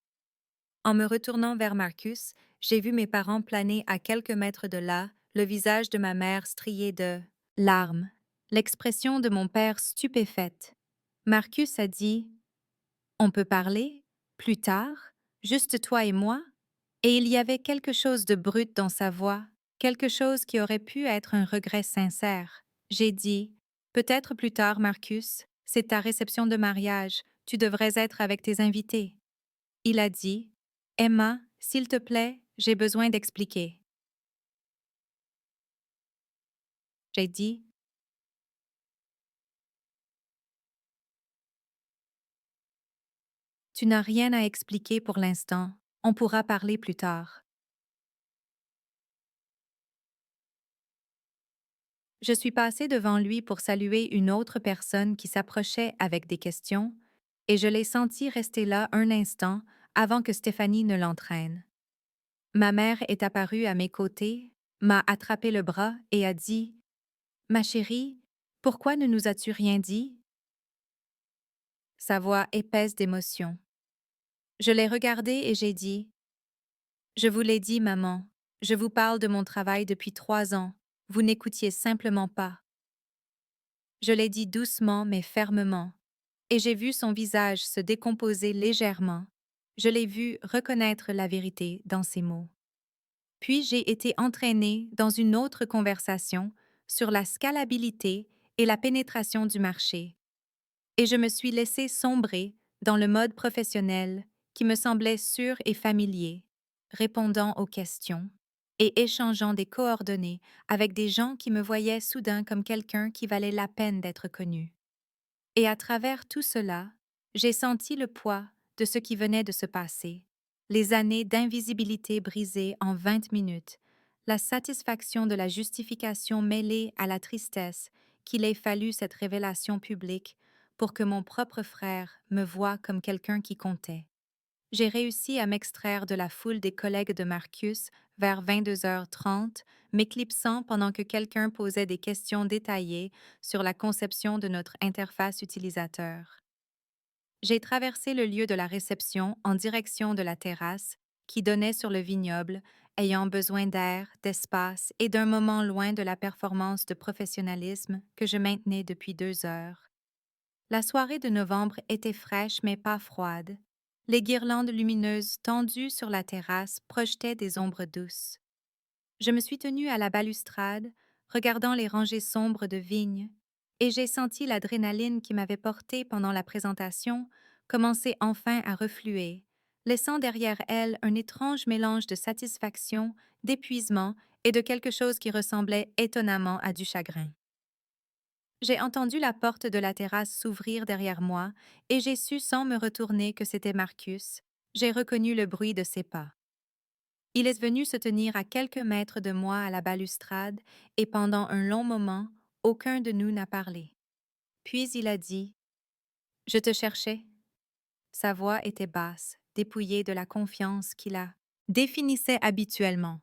En me retournant vers Marcus, j'ai vu mes parents planer à quelques mètres de là, le visage de ma mère strié de larmes, l'expression de mon père stupéfaite. Marcus a dit: On peut parler? Plus tard? Juste toi et moi? Et il y avait quelque chose de brut dans sa voix, quelque chose qui aurait pu être un regret sincère. J'ai dit: Peut-être plus tard, Marcus, c'est ta réception de mariage, tu devrais être avec tes invités. Il a dit: Emma, s'il te plaît, j'ai besoin d'expliquer. J'ai dit: Tu n'as rien à expliquer pour l'instant, on pourra parler plus tard. Je suis passée devant lui pour saluer une autre personne qui s'approchait avec des questions, et je l'ai senti rester là un instant avant que Stéphanie ne l'entraîne. Ma mère est apparue à mes côtés, m'a attrapé le bras et a dit: Ma chérie, pourquoi ne nous as-tu rien dit? sa voix épaisse d'émotion. Je l'ai regardé et j'ai dit: Je vous l'ai dit, maman, je vous parle de mon travail depuis 3 ans. Vous n'écoutiez simplement pas. Je l'ai dit doucement mais fermement, et j'ai vu son visage se décomposer légèrement. Je l'ai vu reconnaître la vérité dans ses mots. Puis j'ai été entraînée dans une autre conversation sur la scalabilité et la pénétration du marché, et je me suis laissée sombrer dans le mode professionnel qui me semblait sûr et familier, répondant aux questions et échangeant des coordonnées avec des gens qui me voyaient soudain comme quelqu'un qui valait la peine d'être connu. Et à travers tout cela, j'ai senti le poids de ce qui venait de se passer, les années d'invisibilité brisées en 20 minutes, la satisfaction de la justification mêlée à la tristesse qu'il ait fallu cette révélation publique pour que mon propre frère me voie comme quelqu'un qui comptait. J'ai réussi à m'extraire de la foule des collègues de Marcus vers 22h30, m'éclipsant pendant que quelqu'un posait des questions détaillées sur la conception de notre interface utilisateur. J'ai traversé le lieu de la réception en direction de la terrasse qui donnait sur le vignoble, ayant besoin d'air, d'espace et d'un moment loin de la performance de professionnalisme que je maintenais depuis 2 heures. La soirée de novembre était fraîche mais pas froide. Les guirlandes lumineuses tendues sur la terrasse projetaient des ombres douces. Je me suis tenue à la balustrade, regardant les rangées sombres de vignes, et j'ai senti l'adrénaline qui m'avait portée pendant la présentation commencer enfin à refluer, laissant derrière elle un étrange mélange de satisfaction, d'épuisement et de quelque chose qui ressemblait étonnamment à du chagrin. J'ai entendu la porte de la terrasse s'ouvrir derrière moi et j'ai su sans me retourner que c'était Marcus. J'ai reconnu le bruit de ses pas. Il est venu se tenir à quelques mètres de moi à la balustrade et pendant un long moment, aucun de nous n'a parlé. Puis il a dit: Je te cherchais. Sa voix était basse, dépouillée de la confiance qu'il a définissait habituellement.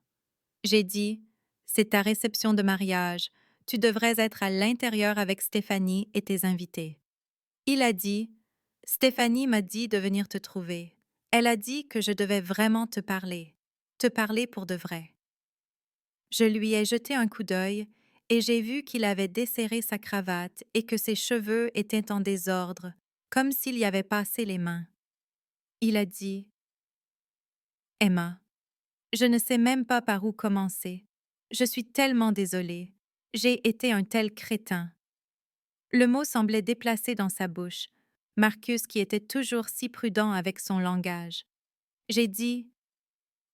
J'ai dit: C'est ta réception de mariage. Tu devrais être à l'intérieur avec Stéphanie et tes invités. Il a dit: Stéphanie m'a dit de venir te trouver. Elle a dit que je devais vraiment te parler pour de vrai. Je lui ai jeté un coup d'œil et j'ai vu qu'il avait desserré sa cravate et que ses cheveux étaient en désordre, comme s'il y avait passé les mains. Il a dit: Emma, je ne sais même pas par où commencer. Je suis tellement désolée. J'ai été un tel crétin. Le mot semblait déplacé dans sa bouche, Marcus qui était toujours si prudent avec son langage. J'ai dit: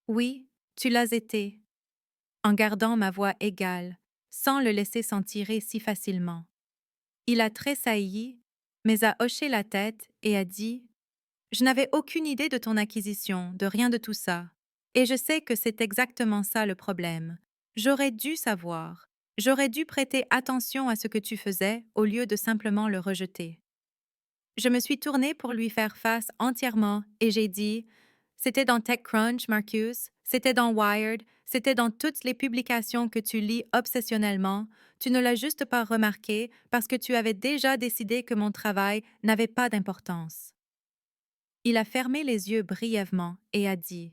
Oui, tu l'as été, en gardant ma voix égale, sans le laisser s'en tirer si facilement. Il a tressailli, mais a hoché la tête et a dit: Je n'avais aucune idée de ton acquisition, de rien de tout ça. Et je sais que c'est exactement ça le problème. J'aurais dû savoir. J'aurais dû prêter attention à ce que tu faisais au lieu de simplement le rejeter. Je me suis tournée pour lui faire face entièrement et j'ai dit: C'était dans TechCrunch, Marcus, c'était dans Wired, c'était dans toutes les publications que tu lis obsessionnellement. Tu ne l'as juste pas remarqué parce que tu avais déjà décidé que mon travail n'avait pas d'importance. Il a fermé les yeux brièvement et a dit: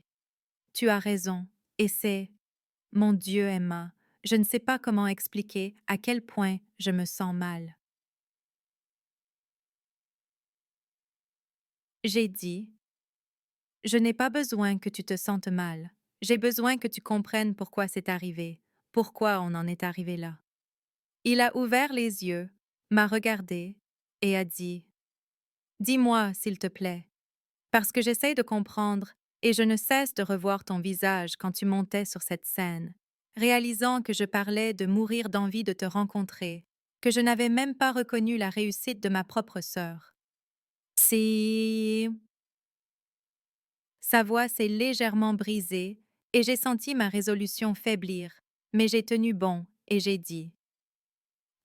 Tu as raison, et c'est... Mon Dieu, Emma, je ne sais pas comment expliquer à quel point je me sens mal. J'ai dit: Je n'ai pas besoin que tu te sentes mal. J'ai besoin que tu comprennes pourquoi c'est arrivé, pourquoi on en est arrivé là. Il a ouvert les yeux, m'a regardé et a dit: Dis-moi, s'il te plaît, parce que j'essaie de comprendre et je ne cesse de revoir ton visage quand tu montais sur cette scène, réalisant que je parlais de mourir d'envie de te rencontrer, que je n'avais même pas reconnu la réussite de ma propre sœur. Si... Sa voix s'est légèrement brisée et j'ai senti ma résolution faiblir, mais j'ai tenu bon et j'ai dit: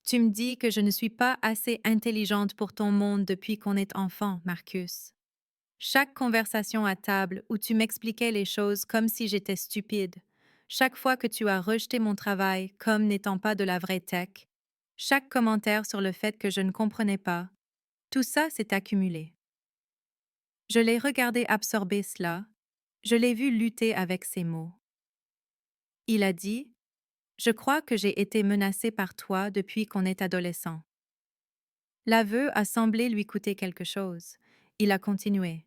Tu me dis que je ne suis pas assez intelligente pour ton monde depuis qu'on est enfant, Marcus. Chaque conversation à table où tu m'expliquais les choses comme si j'étais stupide, chaque fois que tu as rejeté mon travail comme n'étant pas de la vraie tech, chaque commentaire sur le fait que je ne comprenais pas, tout ça s'est accumulé. Je l'ai regardé absorber cela. Je l'ai vu lutter avec ses mots. Il a dit: Je crois que j'ai été menacé par toi depuis qu'on est adolescent. L'aveu a semblé lui coûter quelque chose. Il a continué.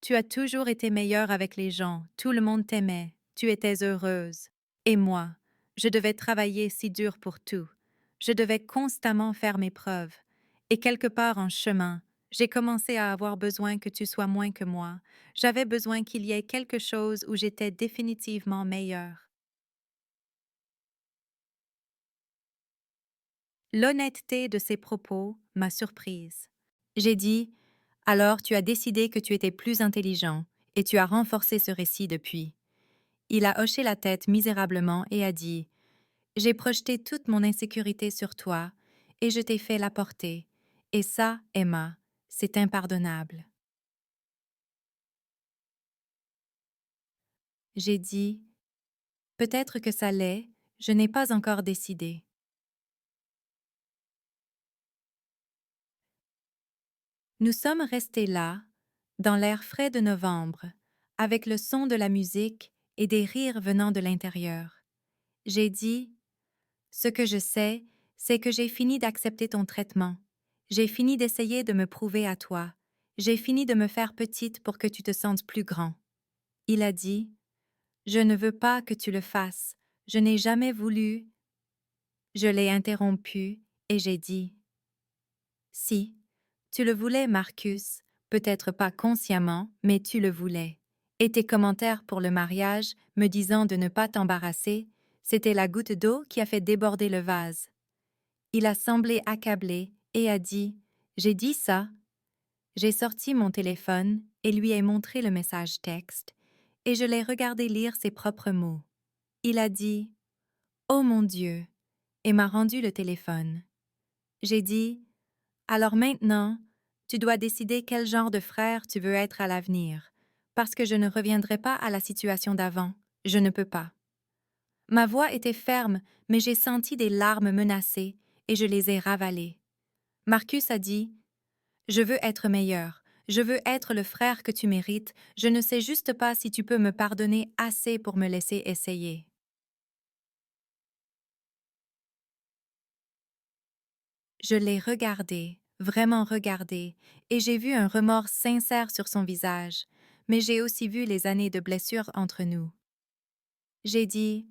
Tu as toujours été meilleure avec les gens, tout le monde t'aimait, tu étais heureuse. Et moi, je devais travailler si dur pour tout. Je devais constamment faire mes preuves. Et quelque part en chemin, j'ai commencé à avoir besoin que tu sois moins que moi. J'avais besoin qu'il y ait quelque chose où j'étais définitivement meilleure. L'honnêteté de ses propos m'a surprise. J'ai dit: Alors tu as décidé que tu étais plus intelligent, et tu as renforcé ce récit depuis. Il a hoché la tête misérablement et a dit: J'ai projeté toute mon insécurité sur toi, et je t'ai fait la porter. Et ça, Emma, c'est impardonnable. J'ai dit: Peut-être que ça l'est, je n'ai pas encore décidé. Nous sommes restés là, dans l'air frais de novembre, avec le son de la musique et des rires venant de l'intérieur. J'ai dit: Ce que je sais, c'est que j'ai fini d'accepter ton traitement. J'ai fini d'essayer de me prouver à toi. J'ai fini de me faire petite pour que tu te sentes plus grand. Il a dit: Je ne veux pas que tu le fasses. Je n'ai jamais voulu. Je l'ai interrompu et j'ai dit: Si, tu le voulais, Marcus, peut-être pas consciemment, mais tu le voulais. Et tes commentaires pour le mariage, me disant de ne pas t'embarrasser, c'était la goutte d'eau qui a fait déborder le vase. Il a semblé accablé et a dit: J'ai dit ça. J'ai sorti mon téléphone et lui ai montré le message texte, et je l'ai regardé lire ses propres mots. Il a dit: Oh mon Dieu, et m'a rendu le téléphone. J'ai dit: Alors maintenant, tu dois décider quel genre de frère tu veux être à l'avenir, parce que je ne reviendrai pas à la situation d'avant. Je ne peux pas. Ma voix était ferme, mais j'ai senti des larmes menacées et je les ai ravalées. Marcus a dit: Je veux être meilleur. Je veux être le frère que tu mérites. Je ne sais juste pas si tu peux me pardonner assez pour me laisser essayer. Je l'ai regardé, vraiment regardé, et j'ai vu un remords sincère sur son visage, mais j'ai aussi vu les années de blessures entre nous. J'ai dit: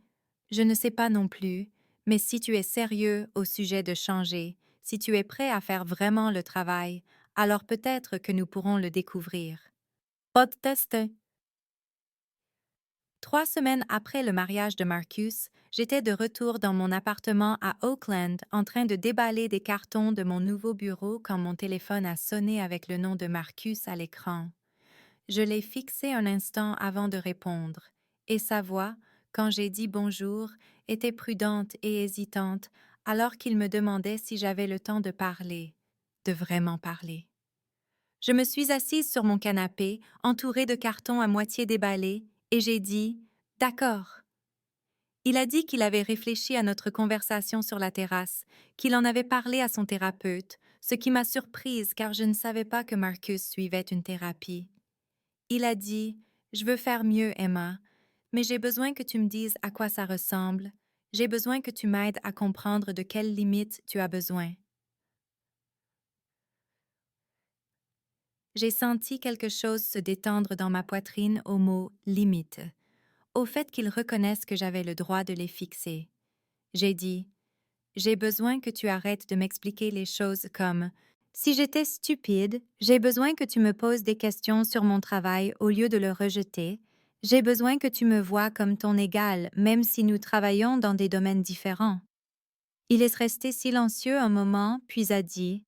Je ne sais pas non plus, mais si tu es sérieux au sujet de changer, si tu es prêt à faire vraiment le travail, alors peut-être que nous pourrons le découvrir. Podcast. 3 semaines après le mariage de Marcus, j'étais de retour dans mon appartement à Oakland en train de déballer des cartons de mon nouveau bureau quand mon téléphone a sonné avec le nom de Marcus à l'écran. Je l'ai fixé un instant avant de répondre, et sa voix, quand j'ai dit bonjour, était prudente et hésitante alors qu'il me demandait si j'avais le temps de parler, de vraiment parler. Je me suis assise sur mon canapé, entourée de cartons à moitié déballés, et j'ai dit: D'accord. Il a dit qu'il avait réfléchi à notre conversation sur la terrasse, qu'il en avait parlé à son thérapeute, ce qui m'a surprise car je ne savais pas que Marcus suivait une thérapie. Il a dit: Je veux faire mieux, Emma, mais j'ai besoin que tu me dises à quoi ça ressemble. J'ai besoin que tu m'aides à comprendre de quelles limites tu as besoin. J'ai senti quelque chose se détendre dans ma poitrine au mot limite, au fait qu'il reconnaisse que j'avais le droit de les fixer. J'ai dit: J'ai besoin que tu arrêtes de m'expliquer les choses comme: Si j'étais stupide, j'ai besoin que tu me poses des questions sur mon travail au lieu de le rejeter. J'ai besoin que tu me vois comme ton égal, même si nous travaillons dans des domaines différents. Il est resté silencieux un moment, puis a dit: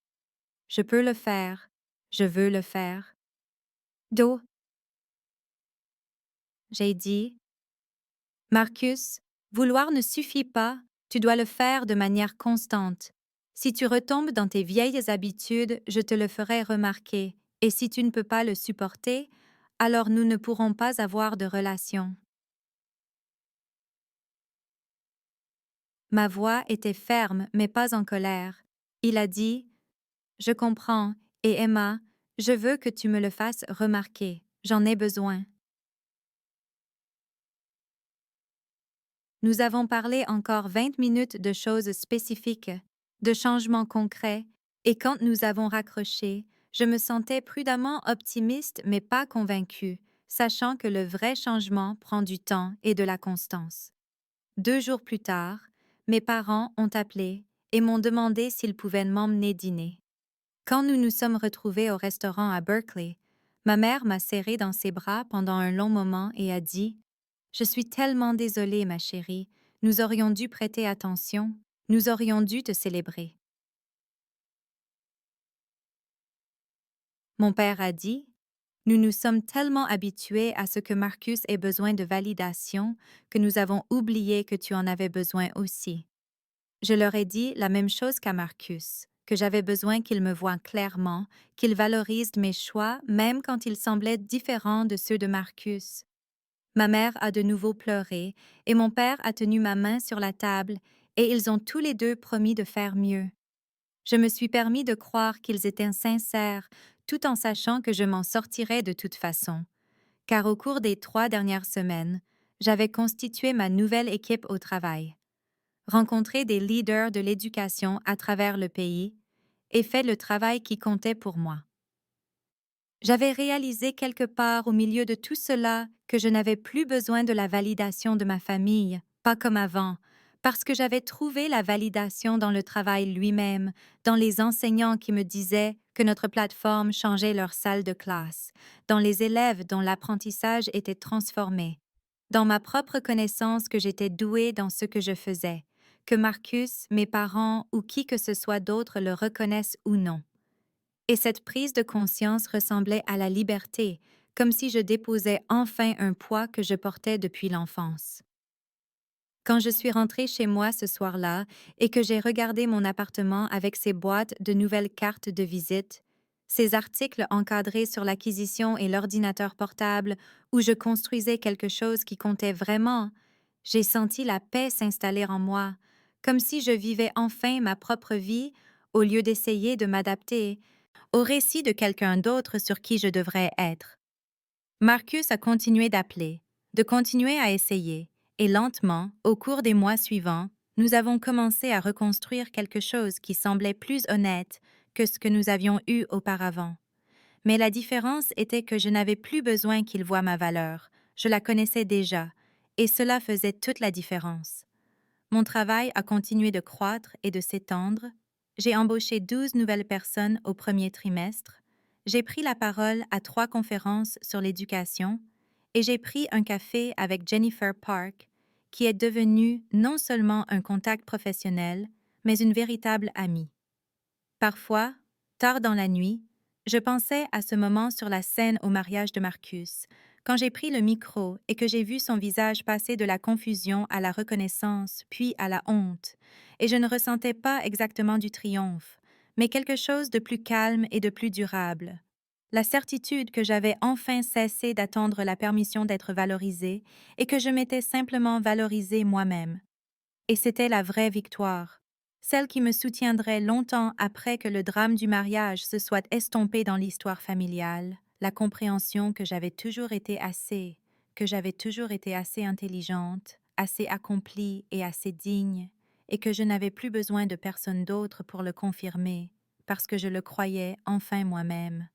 Je peux le faire. Je veux le faire. Do, j'ai dit: Marcus, vouloir ne suffit pas, tu dois le faire de manière constante. Si tu retombes dans tes vieilles habitudes, je te le ferai remarquer, et si tu ne peux pas le supporter, alors nous ne pourrons pas avoir de relation. Ma voix était ferme, mais pas en colère. Il a dit: Je comprends, et Emma, Je veux que tu me le fasses remarquer. J'en ai besoin. Nous avons parlé encore 20 minutes de choses spécifiques, de changements concrets, et quand nous avons raccroché, je me sentais prudemment optimiste mais pas convaincue, sachant que le vrai changement prend du temps et de la constance. 2 jours plus tard, mes parents ont appelé et m'ont demandé s'ils pouvaient m'emmener dîner. Quand nous nous sommes retrouvés au restaurant à Berkeley, ma mère m'a serré dans ses bras pendant un long moment et a dit: Je suis tellement désolée, ma chérie, nous aurions dû prêter attention, nous aurions dû te célébrer. Mon père a dit: Nous nous sommes tellement habitués à ce que Marcus ait besoin de validation que nous avons oublié que tu en avais besoin aussi. Je leur ai dit la même chose qu'à Marcus, que j'avais besoin qu'il me voie clairement, qu'il valorise mes choix même quand ils semblaient différents de ceux de Marcus. Ma mère a de nouveau pleuré et mon père a tenu ma main sur la table et ils ont tous les deux promis de faire mieux. Je me suis permis de croire qu'ils étaient sincères tout en sachant que je m'en sortirais de toute façon, car au cours des 3 dernières semaines, j'avais constitué ma nouvelle équipe au travail, rencontré des leaders de l'éducation à travers le pays et fait le travail qui comptait pour moi. J'avais réalisé quelque part au milieu de tout cela que je n'avais plus besoin de la validation de ma famille, pas comme avant, parce que j'avais trouvé la validation dans le travail lui-même, dans les enseignants qui me disaient que notre plateforme changeait leur salle de classe, dans les élèves dont l'apprentissage était transformé, dans ma propre connaissance que j'étais douée dans ce que je faisais, que Marcus, mes parents ou qui que ce soit d'autre le reconnaissent ou non. Et cette prise de conscience ressemblait à la liberté, comme si je déposais enfin un poids que je portais depuis l'enfance. Quand je suis rentrée chez moi ce soir-là et que j'ai regardé mon appartement avec ses boîtes de nouvelles cartes de visite, ses articles encadrés sur l'acquisition et l'ordinateur portable où je construisais quelque chose qui comptait vraiment, j'ai senti la paix s'installer en moi, comme si je vivais enfin ma propre vie au lieu d'essayer de m'adapter au récit de quelqu'un d'autre sur qui je devrais être. Marcus a continué d'appeler, de continuer à essayer, et lentement, au cours des mois suivants, nous avons commencé à reconstruire quelque chose qui semblait plus honnête que ce que nous avions eu auparavant. Mais la différence était que je n'avais plus besoin qu'il voie ma valeur, je la connaissais déjà, et cela faisait toute la différence. Mon travail a continué de croître et de s'étendre. J'ai embauché 12 nouvelles personnes au premier trimestre. J'ai pris la parole à 3 conférences sur l'éducation et j'ai pris un café avec Jennifer Park, qui est devenue non seulement un contact professionnel, mais une véritable amie. Parfois, tard dans la nuit, je pensais à ce moment sur la scène au mariage de Marcus, quand j'ai pris le micro et que j'ai vu son visage passer de la confusion à la reconnaissance, puis à la honte, et je ne ressentais pas exactement du triomphe, mais quelque chose de plus calme et de plus durable. La certitude que j'avais enfin cessé d'attendre la permission d'être valorisée et que je m'étais simplement valorisée moi-même. Et c'était la vraie victoire, celle qui me soutiendrait longtemps après que le drame du mariage se soit estompé dans l'histoire familiale, la compréhension que j'avais toujours été assez intelligente, assez accomplie et assez digne, et que je n'avais plus besoin de personne d'autre pour le confirmer, parce que je le croyais enfin moi-même.